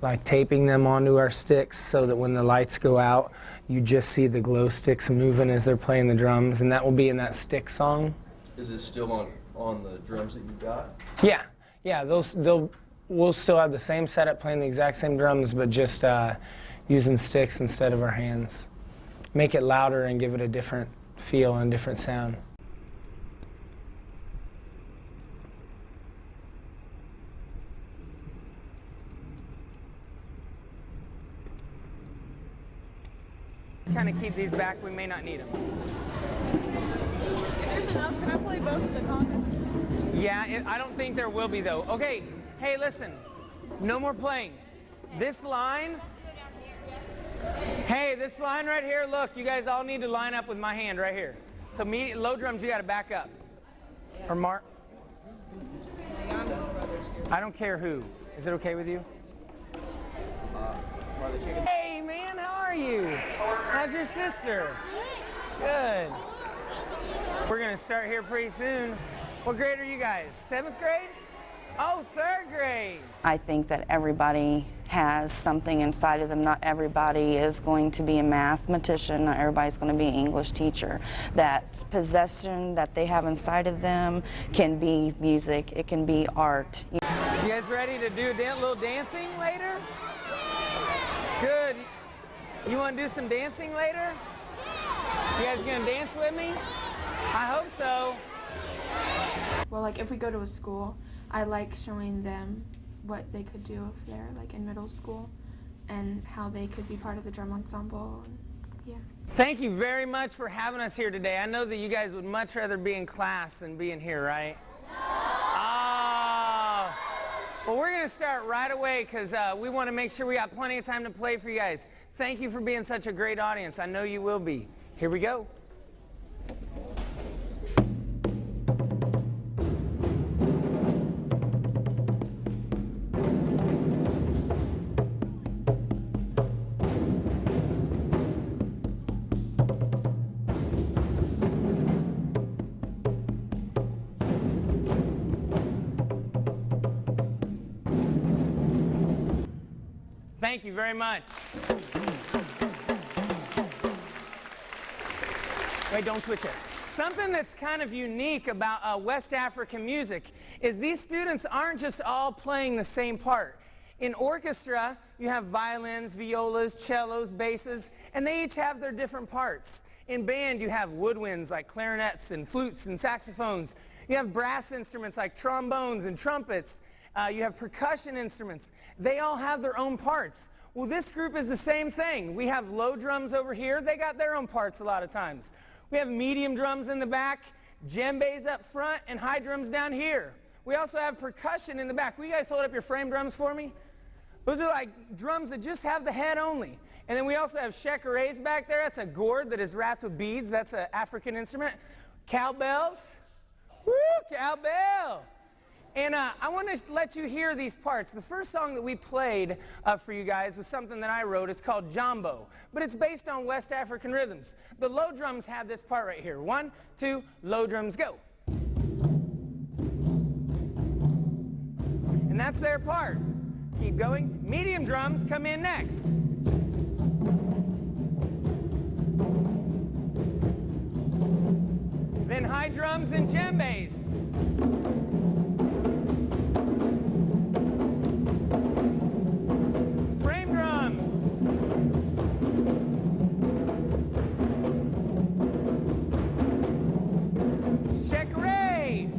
like taping them onto our sticks so that when the lights go out, you just see the glow sticks moving as they're playing the drums, and that will be in that stick song. Is it still on the drums that you got? Yeah, yeah. We'll still have the same setup, playing the exact same drums, but just using sticks instead of our hands. Make it louder and give it a different feel and a different sound. Kind of keep these back. We may not need them. If there's enough, can I play both of the congas? Yeah, I don't think there will be though. Okay, hey, listen. No more playing. This line. Hey, this line right here. Look, you guys all need to line up with my hand right here. So low drums, you got to back up. Or Mark. I don't care who. Is it okay with you? Hey man, how are you? How's your sister? Good. We're gonna start here pretty soon. What grade are you guys? 7th grade? Oh, 3rd grade. I think that everybody has something inside of them. Not everybody is going to be a mathematician. Not everybody's going to be an English teacher. That possession that they have inside of them can be music. It can be art. You guys ready to do a little dancing later? Good. You want to do some dancing later? You guys gonna dance with me? I hope so. Well, like if we go to a school, I like showing them what they could do if they're like in middle school and how they could be part of the drum ensemble. And, yeah. Thank you very much for having us here today. I know that you guys would much rather be in class than be in here, right? Well, we're going to start right away because we want to make sure we got plenty of time to play for you guys. Thank you for being such a great audience. I know you will be. Here we go. Thank you very much. Wait, don't switch it. Something that's kind of unique about West African music is these students aren't just all playing the same part. In orchestra, you have violins, violas, cellos, basses, and they each have their different parts. In band, you have woodwinds like clarinets and flutes and saxophones. You have brass instruments like trombones and trumpets. You have percussion instruments. They all have their own parts. Well, this group is the same thing. We have low drums over here. They got their own parts a lot of times. We have medium drums in the back, djembes up front, and high drums down here. We also have percussion in the back. Will you guys hold up your frame drums for me? Those are like drums that just have the head only. And then we also have shekarés back there. That's a gourd that is wrapped with beads. That's an African instrument. Cowbells. Woo, cowbell. And I want to let you hear these parts. The first song that we played for you guys was something that I wrote. It's called Jambo, but it's based on West African rhythms. The low drums have this part right here. 1, 2, low drums, go. And that's their part. Keep going. Medium drums come in next. Then high drums and djembes. Frame drums. Shekaré.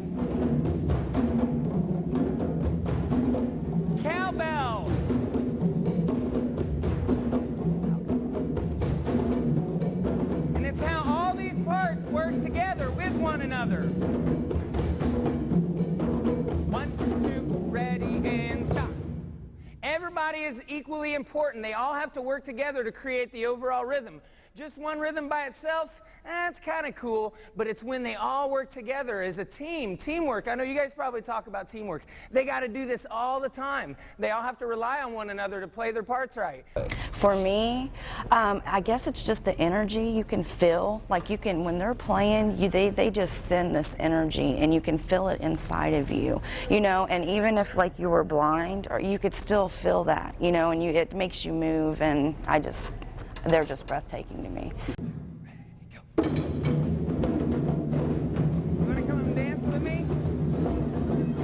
everybody is equally important. They all have to work together to create the overall rhythm. Just one rhythm by itself, that's kind of cool, but it's when they all work together as a team. Teamwork, I know you guys probably talk about teamwork. They got to do this all the time. They all have to rely on one another to play their parts right. For me, I guess it's just the energy you can feel. Like you can, when they're playing, they just send this energy and you can feel it inside of you, you know, and even if like you were blind, or you could still feel that, you know, and it makes you move, and they're just breathtaking to me. You want to come and dance with me?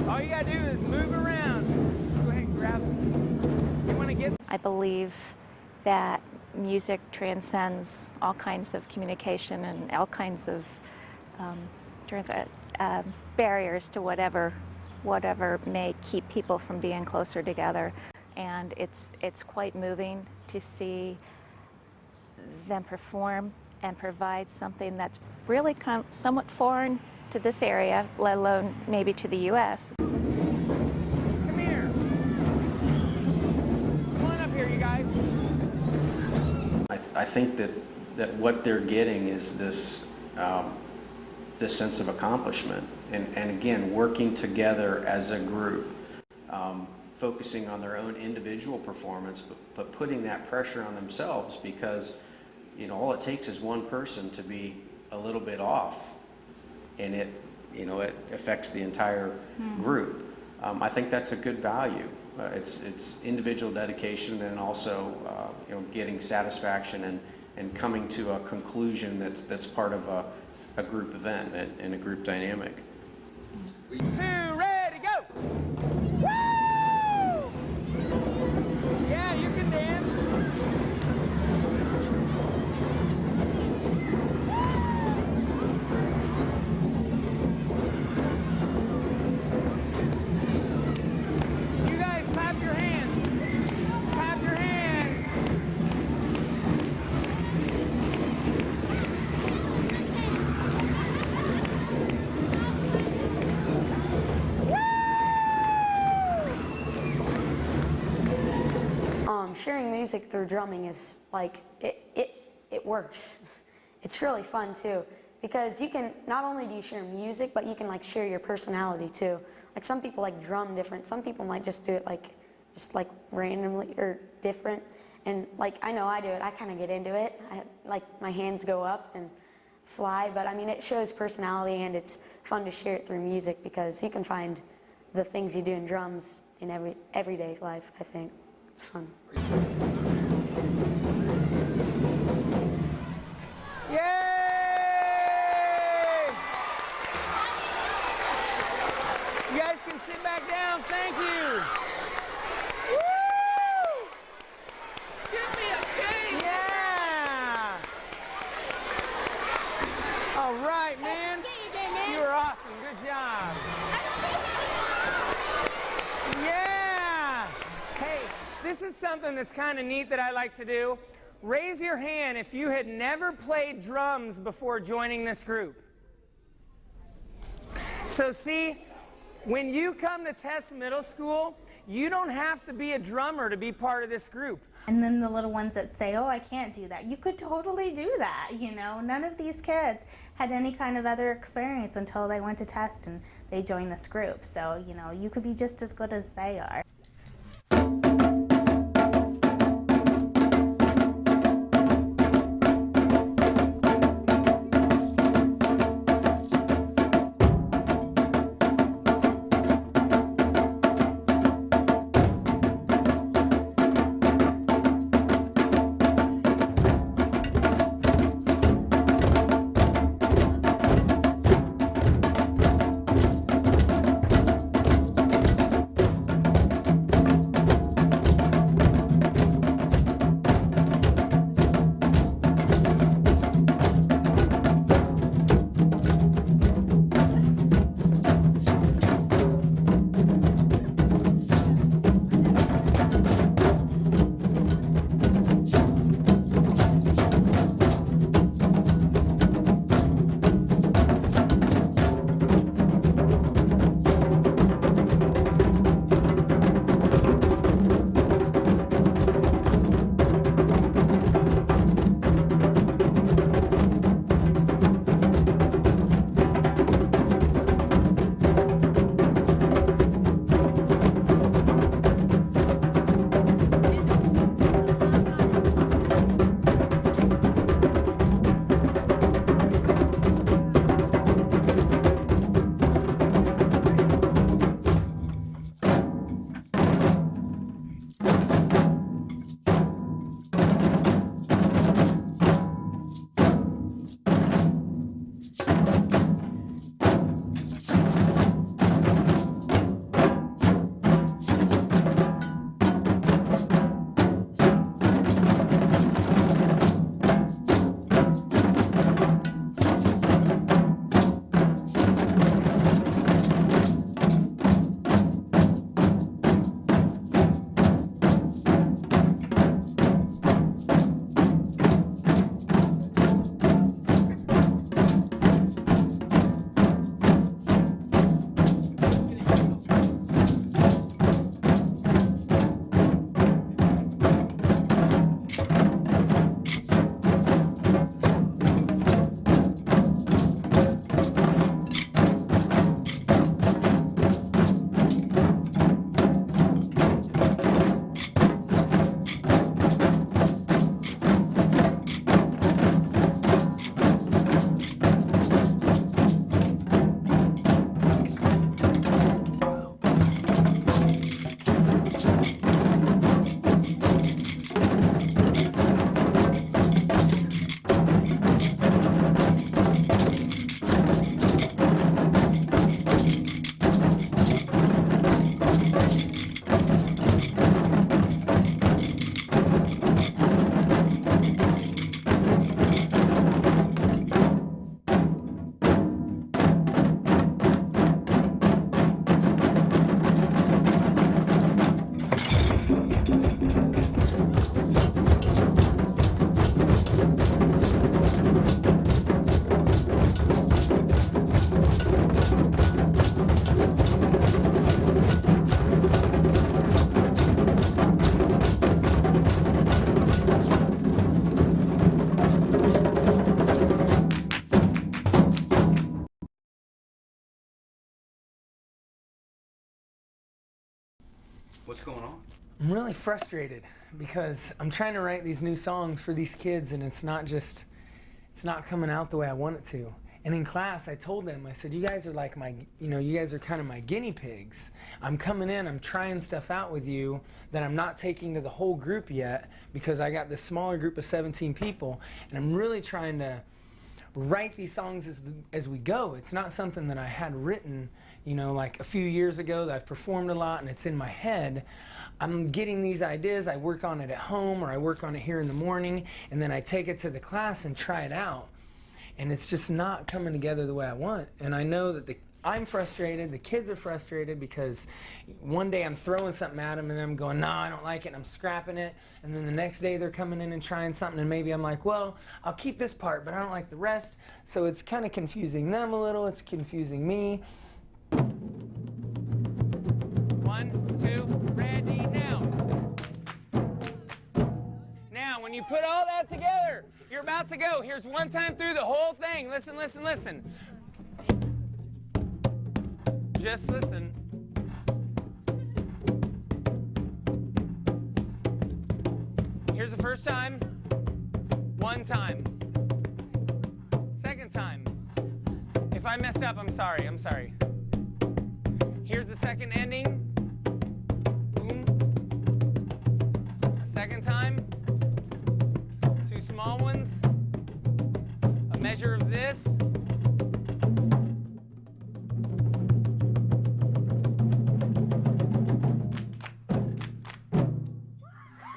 All you got to do is move around. Go ahead and grab some. You want to get... I believe that music transcends all kinds of communication and all kinds of barriers to whatever may keep people from being closer together. And it's quite moving to see them perform and provide something that's really somewhat foreign to this area, let alone maybe to the U.S. Come here. Come on up here, you guys. I think that what they're getting is this sense of accomplishment, and again, working together as a group, focusing on their own individual performance, but putting that pressure on themselves, because you know, all it takes is one person to be a little bit off, and it affects the entire group. I think that's a good value. It's individual dedication, and also getting satisfaction and coming to a conclusion that's part of a group event and a group dynamic. 2, ready, go! Woo! Yeah, you can dance. Sharing music through drumming is like, it works. It's really fun too, because you can, not only do you share music, but you can like share your personality too. Like some people like drum different, some people might just do it just like randomly or different. And like, I know I do it, I kind of get into it. Like my hands go up and fly, but I mean it shows personality, and it's fun to share it through music because you can find the things you do in drums in everyday life, I think. It's fun. Yay! You guys can sit back down. Thank you. Woo! Give me a cake. Yeah. All right, man. You were awesome. Good job. Yeah. Hey, this is something that's kind of neat that I like to do. Raise your hand if you had never played drums before joining this group. So see, when you come to Test Middle School, you don't have to be a drummer to be part of this group. And then the little ones that say, oh, I can't do that. You could totally do that, you know. None of these kids had any kind of other experience until they went to Test and they joined this group. So, you know, you could be just as good as they are. What's going on? I'm really frustrated because I'm trying to write these new songs for these kids and it's not coming out the way I want it to. And in class, I told them, I said, you guys are like my, you guys are kind of my guinea pigs. I'm coming in, I'm trying stuff out with you that I'm not taking to the whole group yet because I got this smaller group of 17 people, and I'm really trying to write these songs as we go. It's not something that I had written, like a few years ago that I've performed a lot and it's in my head. I'm getting these ideas, I work on it at home or I work on it here in the morning, and then I take it to the class and try it out. And it's just not coming together the way I want. And I know that I'm frustrated, the kids are frustrated because one day I'm throwing something at them and I'm going, no, I don't like it, and I'm scrapping it. And then the next day they're coming in and trying something and maybe I'm like, well, I'll keep this part, but I don't like the rest. So it's kind of confusing them a little, it's confusing me. 1, 2, ready, now. Now, when you put all that together, you're about to go. Here's one time through the whole thing. Listen, listen, listen. Just listen. Here's the first time. One time. Second time. If I messed up, I'm sorry. I'm sorry. Here's the second ending. Boom. Second time. Two small ones. A measure of this.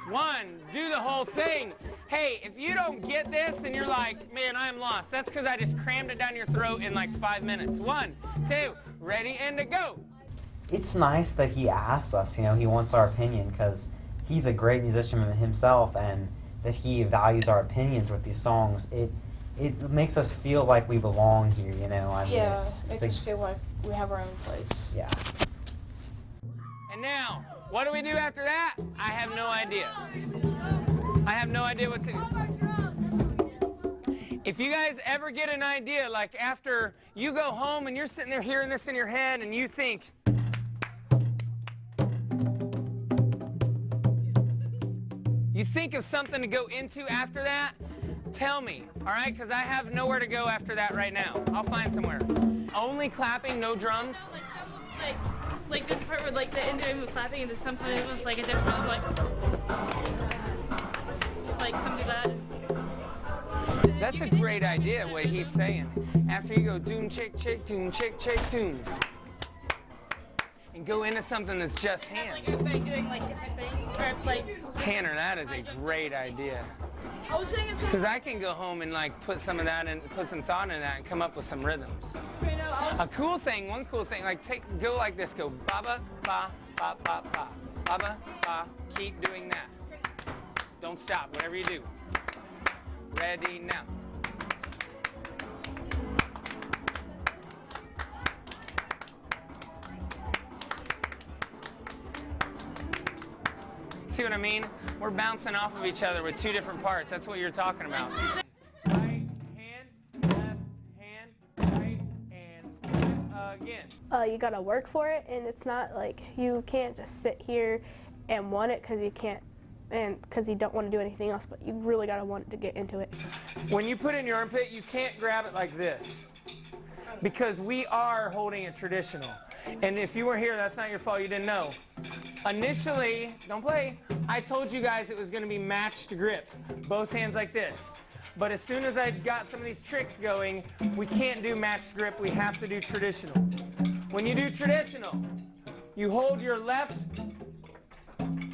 One, do the whole thing. Hey, if you don't get this and you're like, man, I'm lost, that's because I just crammed it down your throat in like 5 minutes. 1, 2, ready, and to go. It's nice that he asks us, he wants our opinion because he's a great musician himself, and that he values our opinions with these songs. It makes us feel like we belong here, I mean, Yeah, it's makes us feel like we have our own place. Yeah. And now, what do we do after that? I have no idea. I have no idea what to do. If you guys ever get an idea, like after you go home and you're sitting there hearing this in your head and you think, of something to go into after that, tell me, all right? Because I have nowhere to go after that right now. I'll find somewhere. Only clapping, no drums? Like this part where the ending with clapping and then sometimes it was like a different sound, like something like that. That's a great idea, what he's saying. After you go doom, chick, doom, chick, doom. And go into something that's just hands. Like everybody doing different things. Or Tanner, that is a great idea. I was saying it's because I can go home and put some of that and put some thought into that and come up with some rhythms. One cool thing, go like this, go ba-ba, ba, ba, ba, ba, ba-ba, ba, keep doing that. Don't stop, whatever you do. Ready, now. See what I mean? We're bouncing off of each other with two different parts. That's what you're talking about. Right hand, left hand, right and again. You gotta work for it, and it's not like you can't just sit here and want it because you can't, and because you don't want to do anything else, but you really gotta want to get into it. When you put it in your armpit, you can't grab it like this because we are holding it traditional. And if you were here, that's not your fault, you didn't know. Initially, don't play, I told you guys it was going to be matched grip, both hands like this. But as soon as I got some of these tricks going, we can't do matched grip, we have to do traditional. When you do traditional, you hold your left,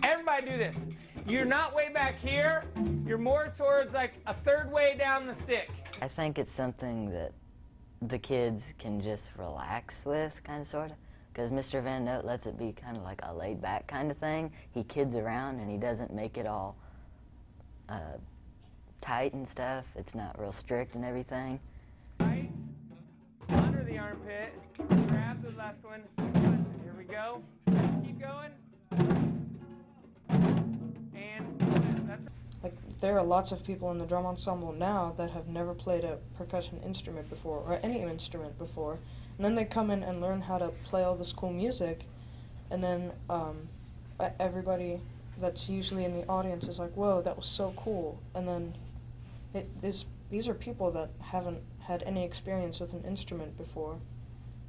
everybody do this. You're not way back here, you're more towards like a third way down the stick. I think it's something that the kids can just relax with, kind of, sort of. Because Mr. Van Note lets it be kind of like a laid-back kind of thing. He kids around and he doesn't make it all tight and stuff. It's not real strict and everything. Right, under the armpit, grab the left one. Here we go. Keep going. And that's there are lots of people in the drum ensemble now that have never played a percussion instrument before, or any instrument before, and then they come in and learn how to play all this cool music, and then everybody that's usually in the audience is like, whoa, that was so cool. And then these are people that haven't had any experience with an instrument before,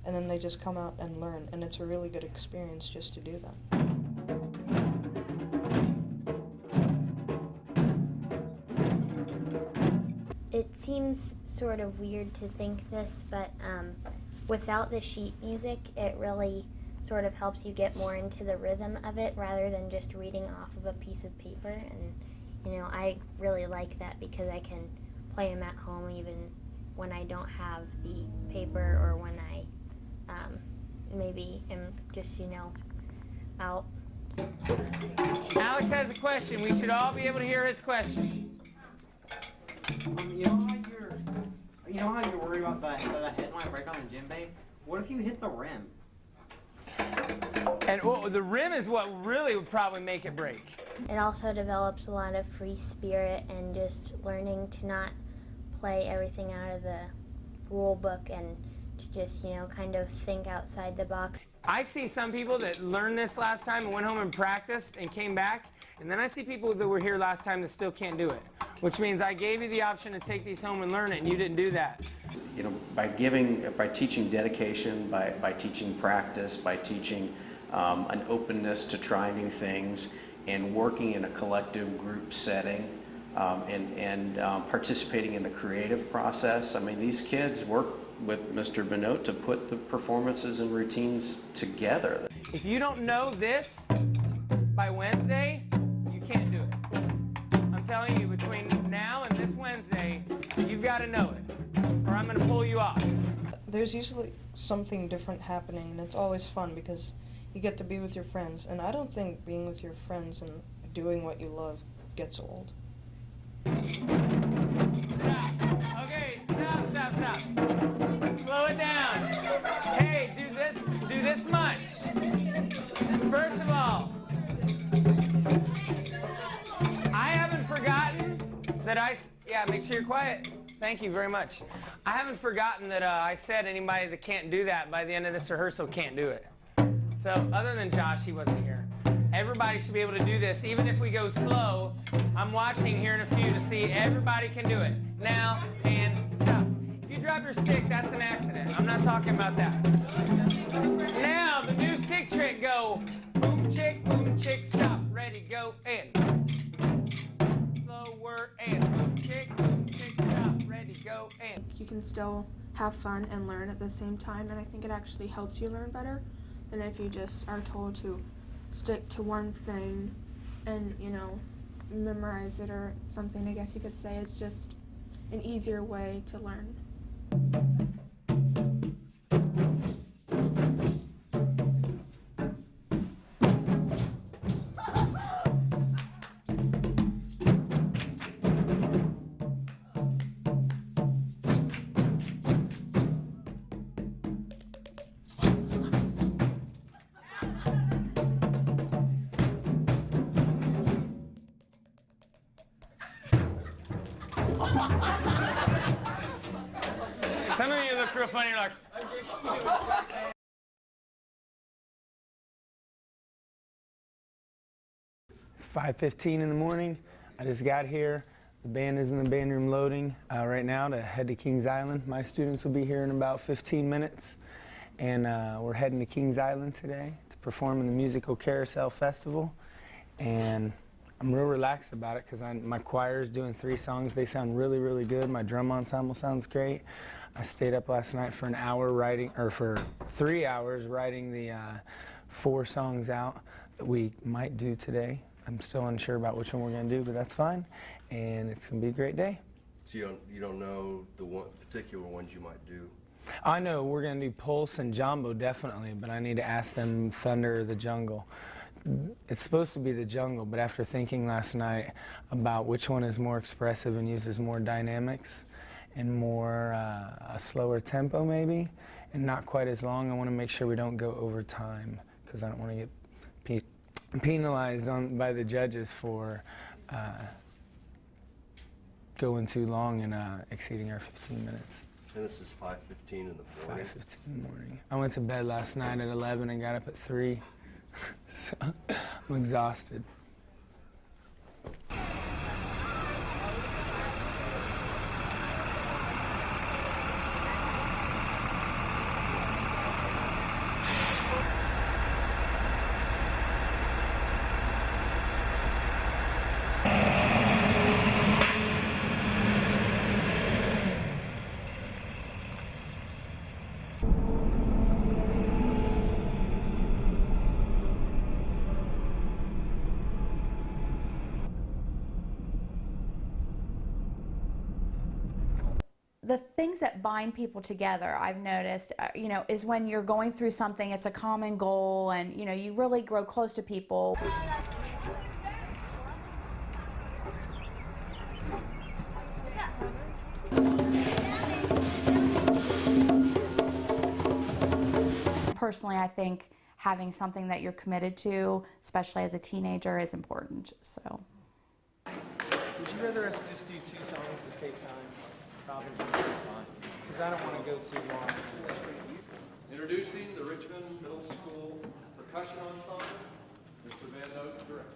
and then they just come out and learn, and it's a really good experience just to do that. It seems sort of weird to think this, but without the sheet music, it really sort of helps you get more into the rhythm of it rather than just reading off of a piece of paper. And, you know, I really like that because I can play them at home even when I don't have the paper or when I maybe am just, you know, out. Alex has a question. We should all be able to hear his question. You know how you're worried about the head might break on the djembe? What if you hit the rim? And the rim is what really would probably make it break. It also develops a lot of free spirit and just learning to not play everything out of the rule book and to just, you know, kind of think outside the box. I see some people that learned this last time and went home and practiced and came back, and then I see people that were here last time that still can't do it, which means I gave you the option to take these home and learn it, and you didn't do that. You know, by teaching dedication, by teaching practice, by teaching an openness to try new things, and working in a collective group setting, and participating in the creative process. I mean, these kids work with Mr. Benoit to put the performances and routines together. If you don't know this by Wednesday, you can't do it. I'm telling you, between now and this Wednesday, you've got to know it, or I'm going to pull you off. There's usually something different happening, and it's always fun because you get to be with your friends, and I don't think being with your friends and doing what you love gets old. Stop. Okay, stop. Slow it down. Hey, do this much. First of all, I haven't forgotten that yeah, make sure you're quiet. Thank you very much. I haven't forgotten that I said anybody that can't do that by the end of this rehearsal can't do it. So other than Josh, he wasn't here. Everybody should be able to do this, even if we go slow. I'm watching here in a few to see everybody can do it. Now, and stop. If you drop your stick, that's an accident. I'm not talking about that. Now, the new stick trick, go. Boom, chick, stop. Ready, go, and. Slower, and. Boom, chick, stop. Ready, go, and. You can still have fun and learn at the same time, and I think it actually helps you learn better than if you just are told to stick to one thing and, you know, memorize it or something. I guess you could say it's just an easier way to learn. Some of you look real funny, you're like. It's 5:15 in the morning. I just got here. The band is in the band room loading right now to head to Kings Island. My students will be here in about 15 minutes. And we're heading to Kings Island today to perform in the Musical Carousel Festival. And I'm real relaxed about it because my choir is doing 3 songs. They sound really, really good. My drum ensemble sounds great. I stayed up last night for an hour writing, or for 3 hours writing the 4 songs out that we might do today. I'm still unsure about which one we're going to do, but that's fine. And it's going to be a great day. So you don't know the particular ones you might do? I know we're going to do Pulse and Jumbo definitely, but I need to ask them Thunder or the Jungle. It's supposed to be the Jungle, but after thinking last night about which one is more expressive and uses more dynamics and more a slower tempo maybe, and not quite as long, I want to make sure we don't go over time because I don't want to get penalized by the judges for going too long and exceeding our 15 minutes. And this is 5:15 in the morning? 5:15 in the morning. I went to bed last night at 11 and got up at 3. So I'm exhausted. The things that bind people together, I've noticed, is when you're going through something, it's a common goal, and, you really grow close to people. Personally, I think having something that you're committed to, especially as a teenager, is important, so. Would you rather us just do 2 songs to save time? Probably fine, because I don't want to go too long. Introducing the Richmond Middle School Percussion Ensemble, Mr. Van Note, director.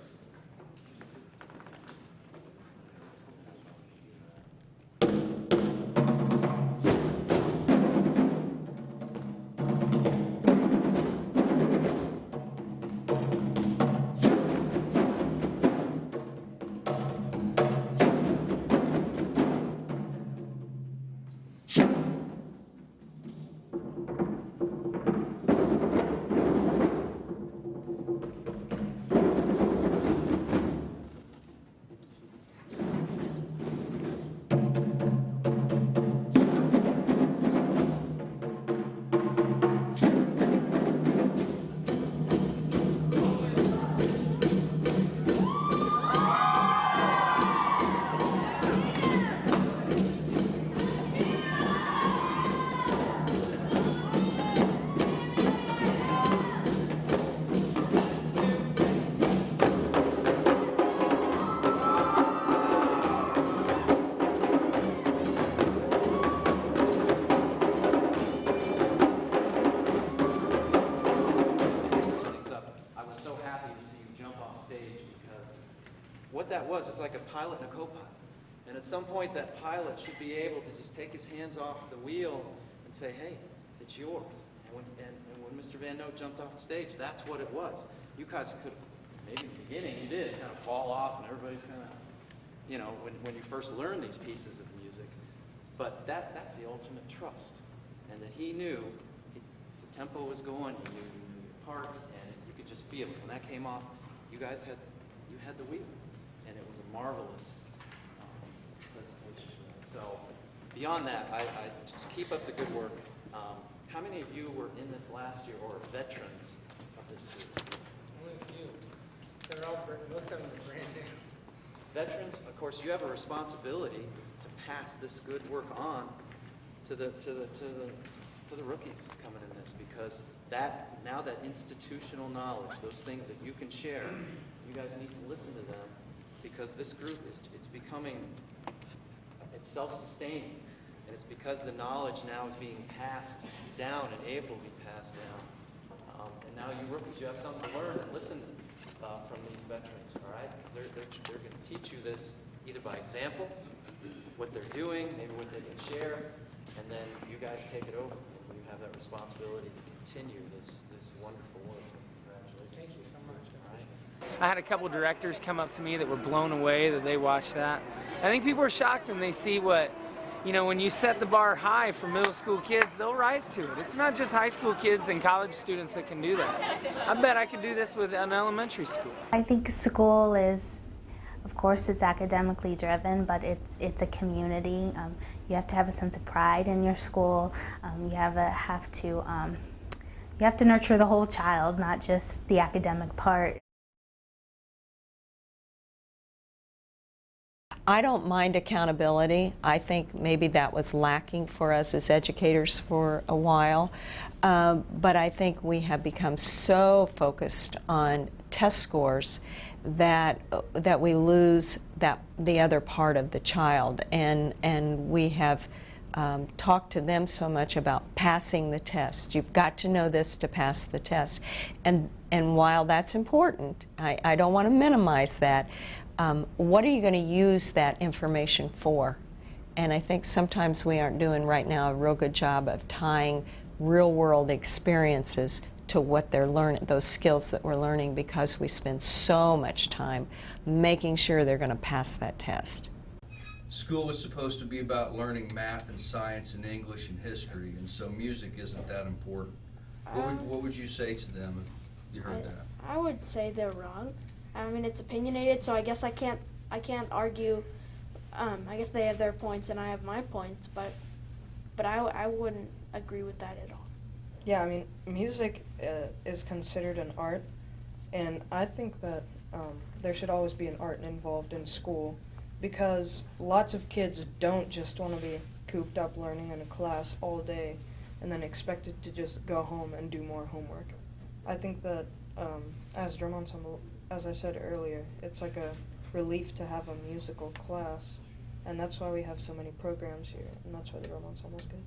What that was, it's like a pilot and a co-pilot. And at some point, that pilot should be able to just take his hands off the wheel and say, hey, it's yours. And when Mr. Van Note jumped off the stage, that's what it was. You guys could, maybe in the beginning you did, kind of fall off, and everybody's kind of, when you first learn these pieces of music. But that's the ultimate trust. And that he knew the tempo was going, he knew your parts, and you could just feel it. When that came off, you had the wheel. And it was a marvelous presentation. So beyond that, I just keep up the good work. How many of you were in this last year or veterans of this school? Only a few. They're all, most of them are brand new. Veterans, of course, you have a responsibility to pass this good work on to the rookies coming in this, because that institutional knowledge, those things that you can share, you guys need to listen to them, because this group it's becoming, it's self-sustaining, and it's because the knowledge now is being passed down and able to be passed down. And now you rookies, you have something to learn and listen from these veterans, all right? Because they're going to teach you this either by example, what they're doing, maybe what they can share, and then you guys take it over. And you have that responsibility to continue this wonderful work. Congratulations. Thank you so much. All right. I had a couple directors come up to me that were blown away that they watched that. I think people are shocked when they see what, when you set the bar high for middle school kids, they'll rise to it. It's not just high school kids and college students that can do that. I bet I could do this with an elementary school. I think school is, of course, it's academically driven, but it's a community. You have to have a sense of pride in your school. You have to nurture the whole child, not just the academic part. I don't mind accountability. I think maybe that was lacking for us as educators for a while. But I think we have become so focused on test scores that we lose the other part of the child. And we have talked to them so much about passing the test. You've got to know this to pass the test. And And while that's important, I don't want to minimize that, what are you going to use that information for? And I think sometimes we aren't doing right now a real good job of tying real-world experiences to what they're learning, those skills that we're learning, because we spend so much time making sure they're going to pass that test. School is supposed to be about learning math and science and English and history, and so music isn't that important. What would you say to them if you heard that? I would say they're wrong. I mean, it's opinionated, so I guess I can't argue. I guess they have their points and I have my points, but I wouldn't agree with that at all. Yeah, I mean, music is considered an art, and I think that there should always be an art involved in school, because lots of kids don't just want to be cooped up learning in a class all day and then expected to just go home and do more homework. I think that as drum ensemble, as I said earlier, it's like a relief to have a musical class, and that's why we have so many programs here, and that's why the drum ensemble is good.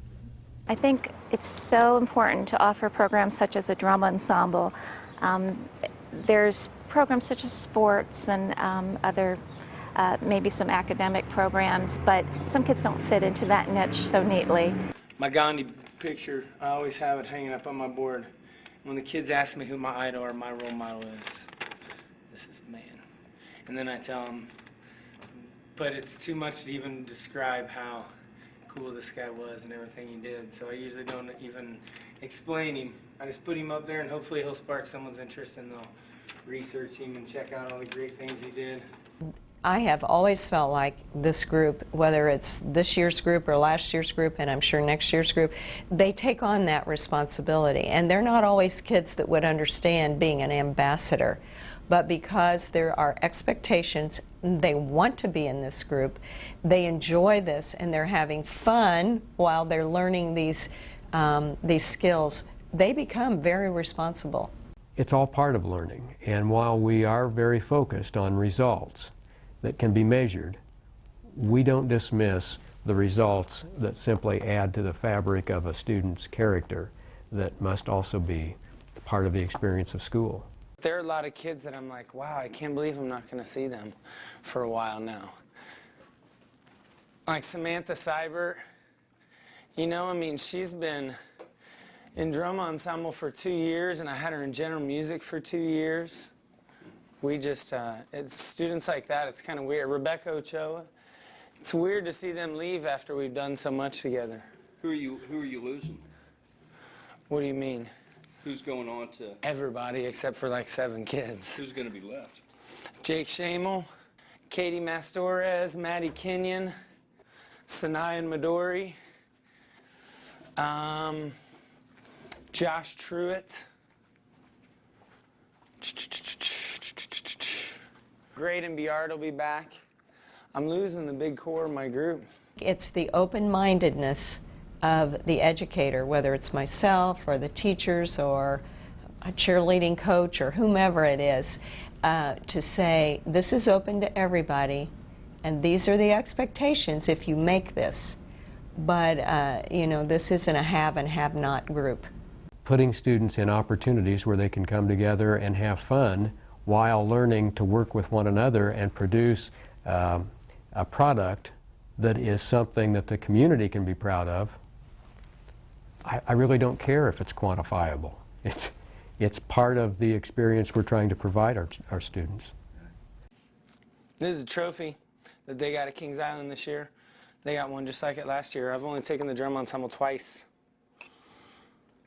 I think it's so important to offer programs such as a drum ensemble. There's programs such as sports and other maybe some academic programs, but some kids don't fit into that niche so neatly. My Gandhi picture, I always have it hanging up on my board. When the kids ask me who my idol or my role model is, this is the man. And then I tell them, but it's too much to even describe how cool this guy was and everything he did, so I usually don't even explain him. I just put him up there and hopefully he'll spark someone's interest and they'll research him and check out all the great things he did. I have always felt like this group, whether it's this year's group or last year's group, and I'm sure next year's group, they take on that responsibility. And they're not always kids that would understand being an ambassador. But because there are expectations, they want to be in this group, they enjoy this, and they're having fun while they're learning these skills, they become very responsible. It's all part of learning. And while we are very focused on results that can be measured, we don't dismiss the results that simply add to the fabric of a student's character that must also be part of the experience of school. There are a lot of kids that I'm like, wow, I can't believe I'm not going to see them for a while now. Like Samantha Seibert, you know, I mean, she's been in drum ensemble for 2 years, and I had her in general music for 2 years. We just, it's students like that, it's kind of weird. Rebecca Ochoa, it's weird to see them leave after we've done so much together. Who are you losing? What do you mean? Who's going on to? Everybody except for like 7 kids. Who's going to be left? Jake Shamel, Katie Mastorez, Maddie Kenyon, Sanayan Midori, Josh Truitt, Graydon Biard will be back. I'm losing the big core of my group. It's the open-mindedness of the educator, whether it's myself or the teachers or a cheerleading coach or whomever it is, to say this is open to everybody and these are the expectations if you make this. But you know, this isn't a have and have not group. Putting students in opportunities where they can come together and have fun while learning to work with one another and produce a product that is something that the community can be proud of. I really don't care if it's quantifiable. It's part of the experience we're trying to provide our students. This is a trophy that they got at Kings Island this year. They got one just like it last year. I've only taken the drum ensemble twice.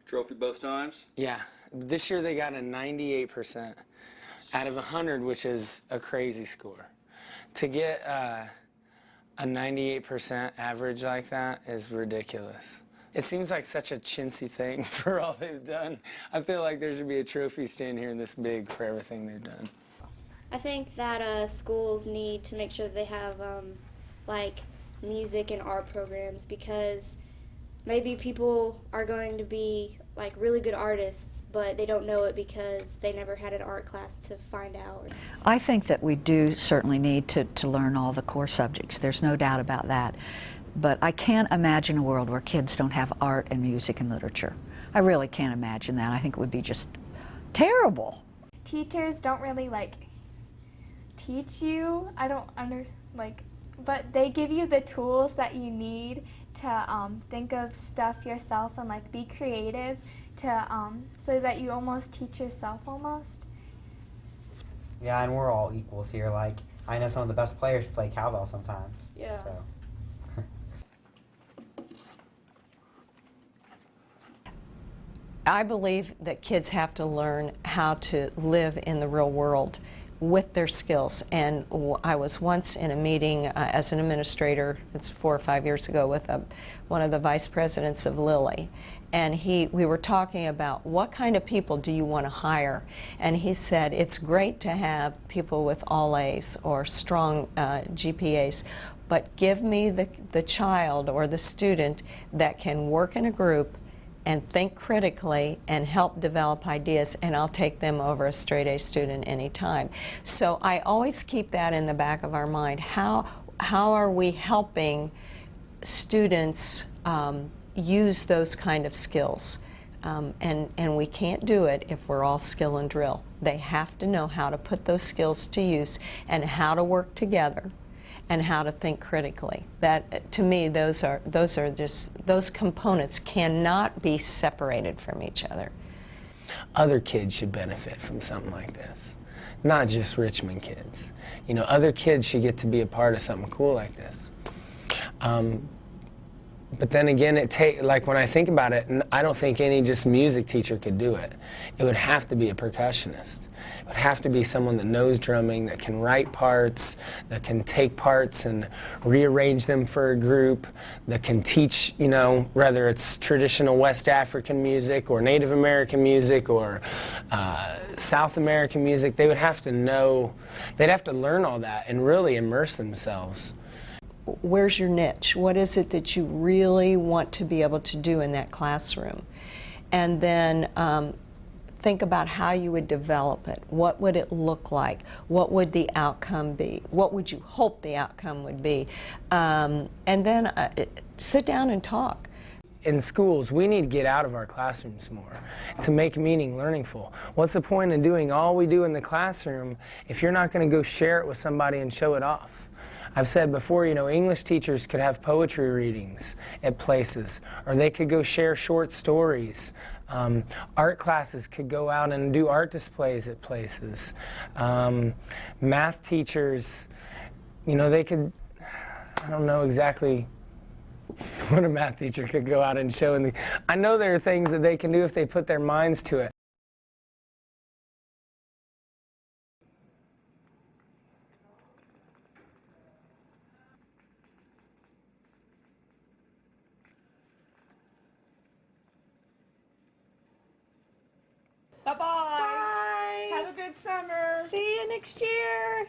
Trophy both times? Yeah. This year they got a 98% out of 100, which is a crazy score. To get a 98% average like that is ridiculous. It seems like such a chintzy thing for all they've done. I feel like there should be a trophy stand here this big for everything they've done. I think that schools need to make sure that they have like music and art programs, because maybe people are going to be like really good artists, but they don't know it because they never had an art class to find out. I think that we do certainly need to learn all the core subjects. There's no doubt about that. But I can't imagine a world where kids don't have art and music and literature. I really can't imagine that. I think it would be just terrible. teachers don't really like teach you. I don't but they give you the tools that you need to think of stuff yourself and like be creative to so that you almost teach yourself almost. Yeah, and we're all equals here. Like, I know some of the best players play cowbell sometimes. Yeah. So. I believe that kids have to learn how to live in the real world with their skills. And I was once in a meeting as an administrator, it's 4 or 5 years ago, with one of the vice presidents of Lilly. And we were talking about what kind of people do you want to hire. And he said, it's great to have people with all A's or strong GPAs, but give me the child or the student that can work in a group and think critically and help develop ideas, and I'll take them over a straight A student anytime. So I always keep that in the back of our mind. How are we helping students use those kind of skills? And we can't do it if we're all skill and drill. They have to know how to put those skills to use and how to work together and how to think critically. That, to me, those components cannot be separated from each other. Other kids should benefit from something like this, not just Richmond kids. You know, other kids should get to be a part of something cool like this. But then again, like when I think about it, I don't think any just music teacher could do it. It would have to be a percussionist. It would have to be someone that knows drumming, that can write parts, that can take parts and rearrange them for a group, that can teach, you know, whether it's traditional West African music or Native American music or South American music. They would have to know, they'd have to learn all that and really immerse themselves. Where's your niche? What is it that you really want to be able to do in that classroom? And then think about how you would develop it. What would it look like? What would the outcome be? What would you hope the outcome would be? And then sit down and talk. In schools, we need to get out of our classrooms more to make meaning learningful. What's the point in doing all we do in the classroom if you're not going to go share it with somebody and show it off? I've said before, you know, English teachers could have poetry readings at places, or they could go share short stories. Art classes could go out and do art displays at places. Math teachers, you know, they could, I don't know exactly what a math teacher could go out and show. I know there are things that they can do if they put their minds to it. Bye-bye. Bye. Have a good summer. See you next year.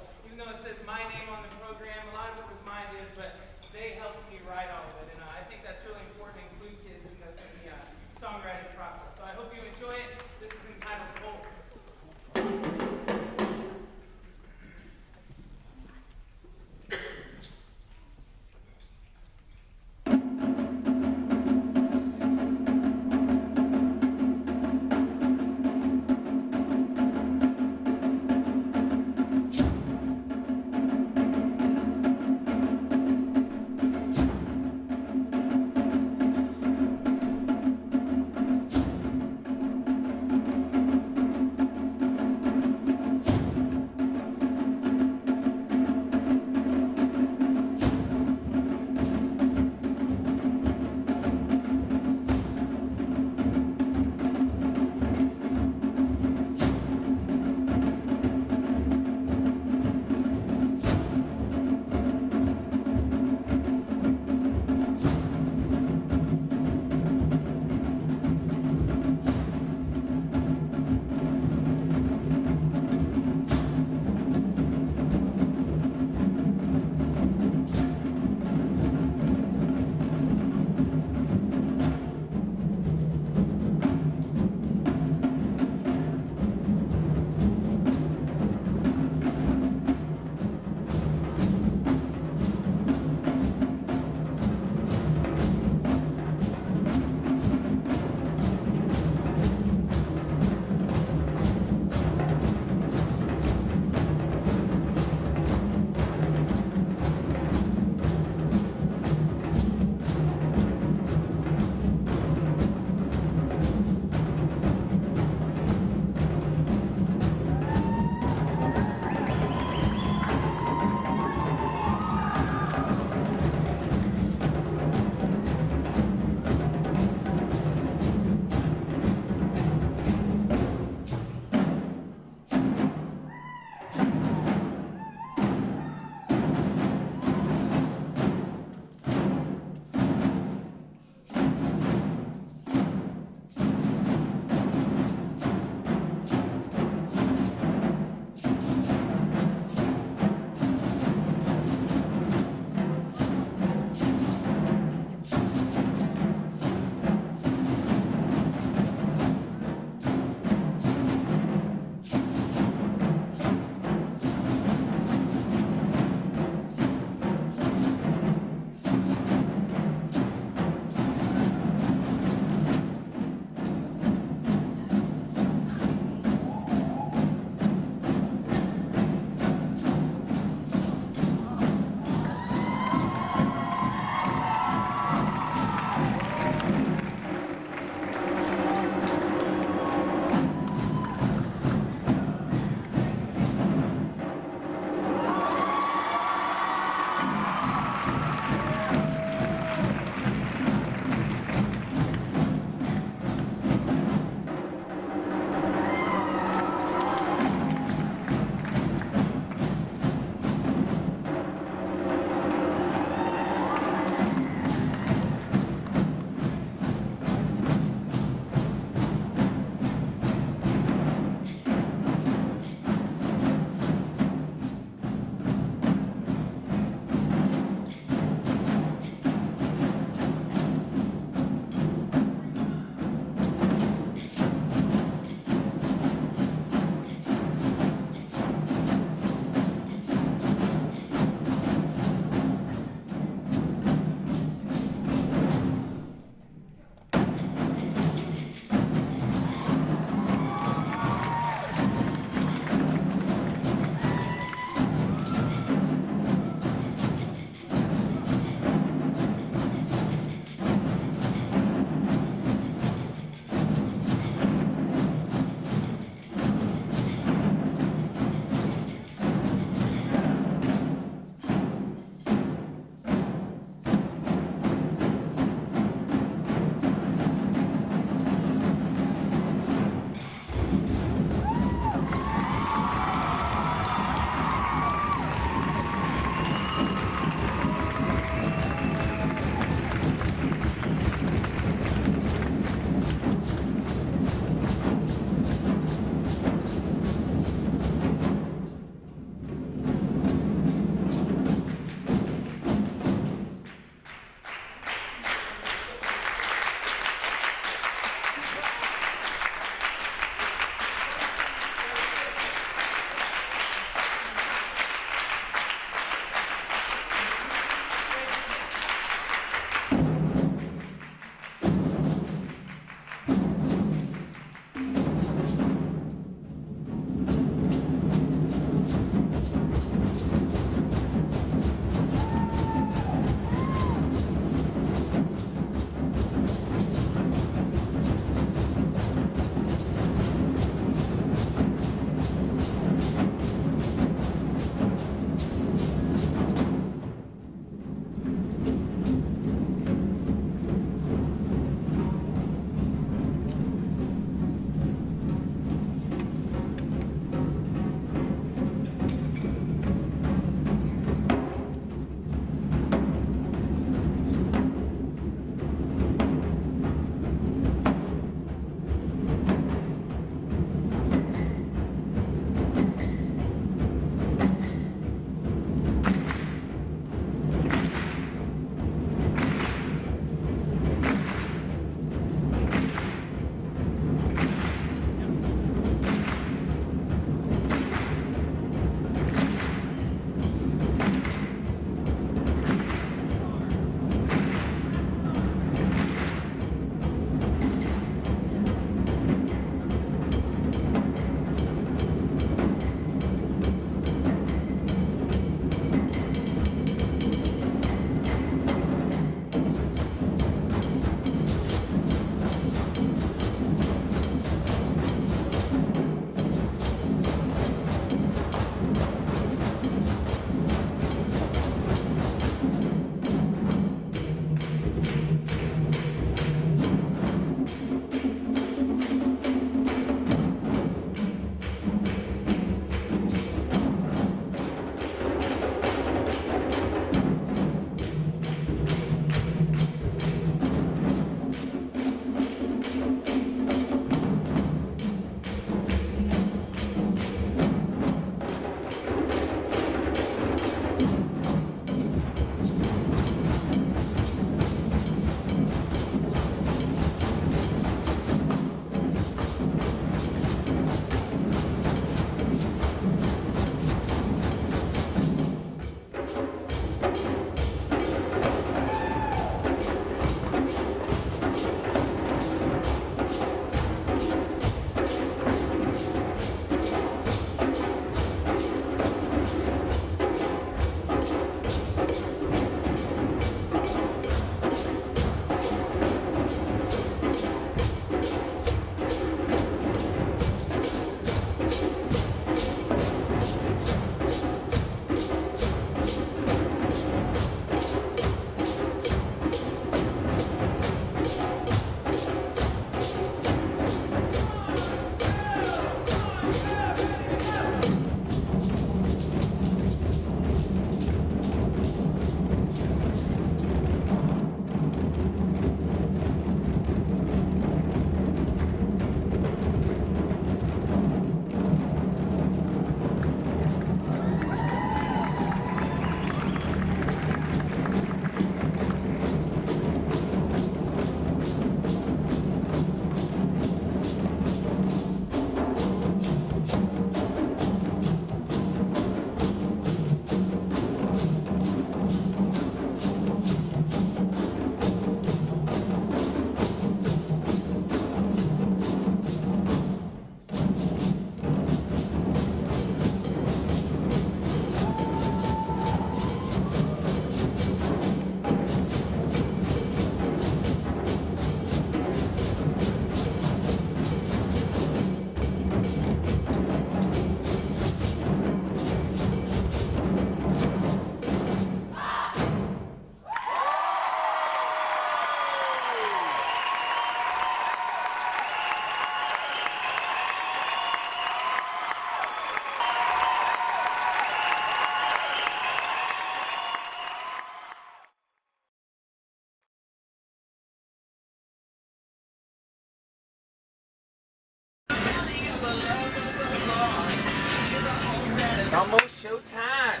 showtime.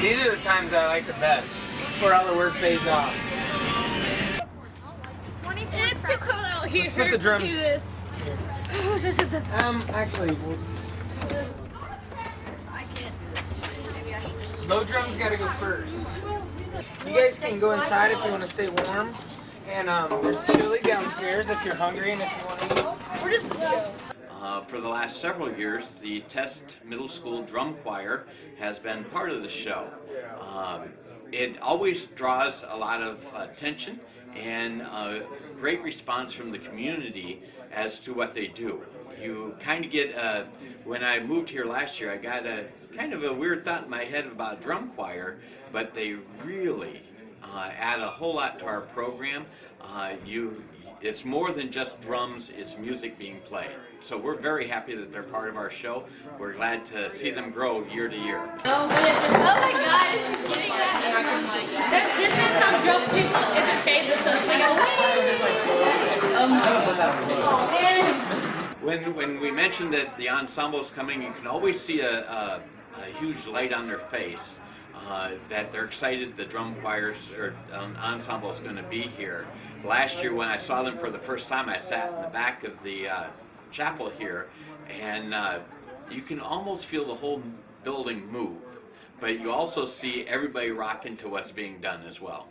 These are the times I like the best. It's where all the work pays off. It's too cold out here. Let's put the drums. Do this. Actually, low drums gotta go first. You guys can go inside if you want to stay warm. And there's chili downstairs if you're hungry and if you want to eat. Where does this go? For the last several years, the Test Middle School Drum Choir has been part of the show. It always draws a lot of attention and great response from the community as to what they do. You kind of get, when I moved here last year, I got a kind of a weird thought in my head about drum choir, but they really add a whole lot to our program. It's more than just drums, it's music being played. So we're very happy that they're part of our show. We're glad to see them grow year to year. Oh my God, this is getting that. This is how drum people entertain themselves. Like, oh man. When we mentioned that the ensemble is coming, you can always see a huge light on their face. That they're excited the drum choirs or ensemble is going to be here. Last year when I saw them for the first time, I sat in the back of the chapel here, and you can almost feel the whole building move, but you also see everybody rocking to what's being done as well.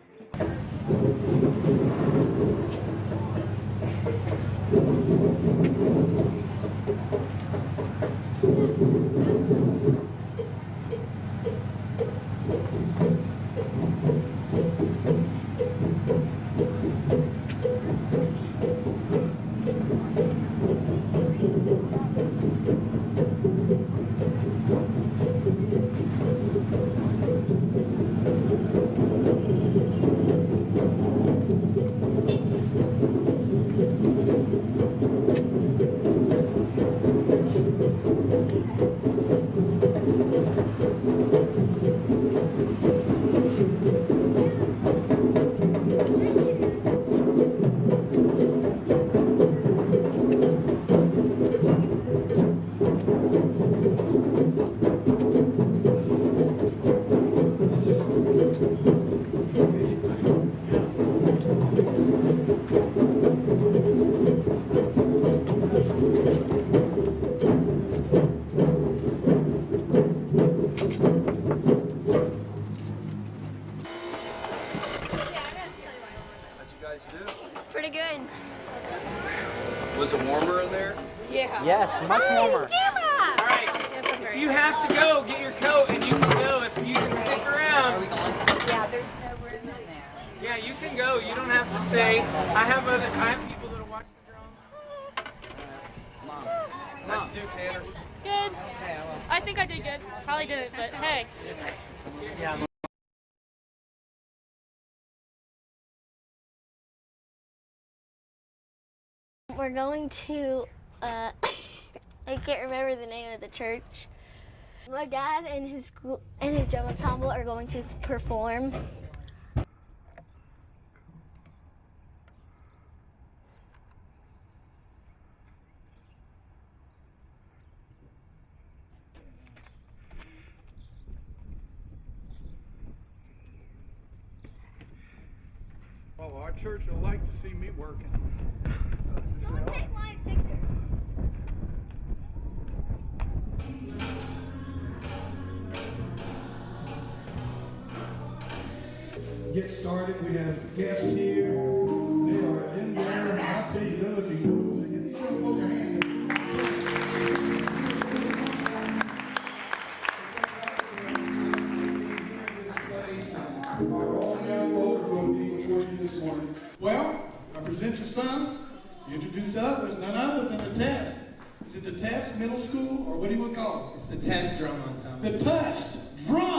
Pretty good. Was it warmer in there? Yeah. Yes, much warmer. All right, if you have to go, get your coat and you can go. If you can stick around. Yeah, there's no room in there. Yeah, you can go. You don't have to stay. I have people that'll watch the drums. How'd you do, Tanner? Good. I think I did good. Probably didn't, but hey. Yeah. We're going to, I can't remember the name of the church. My dad and his school and his drum ensemble are going to perform. Well, our church will like to see me working. Don't take my picture. Get started. We have guests here. They are in there. I'll tell you, they're looking good. Get these young folks a hand. Our own young folk are going to be before you this morning. Well, I present your son. You introduce the others, none other than the Test. Is it the Test Middle School, or what do you want to call it? It's the Test Drum Ensemble. The Test Drum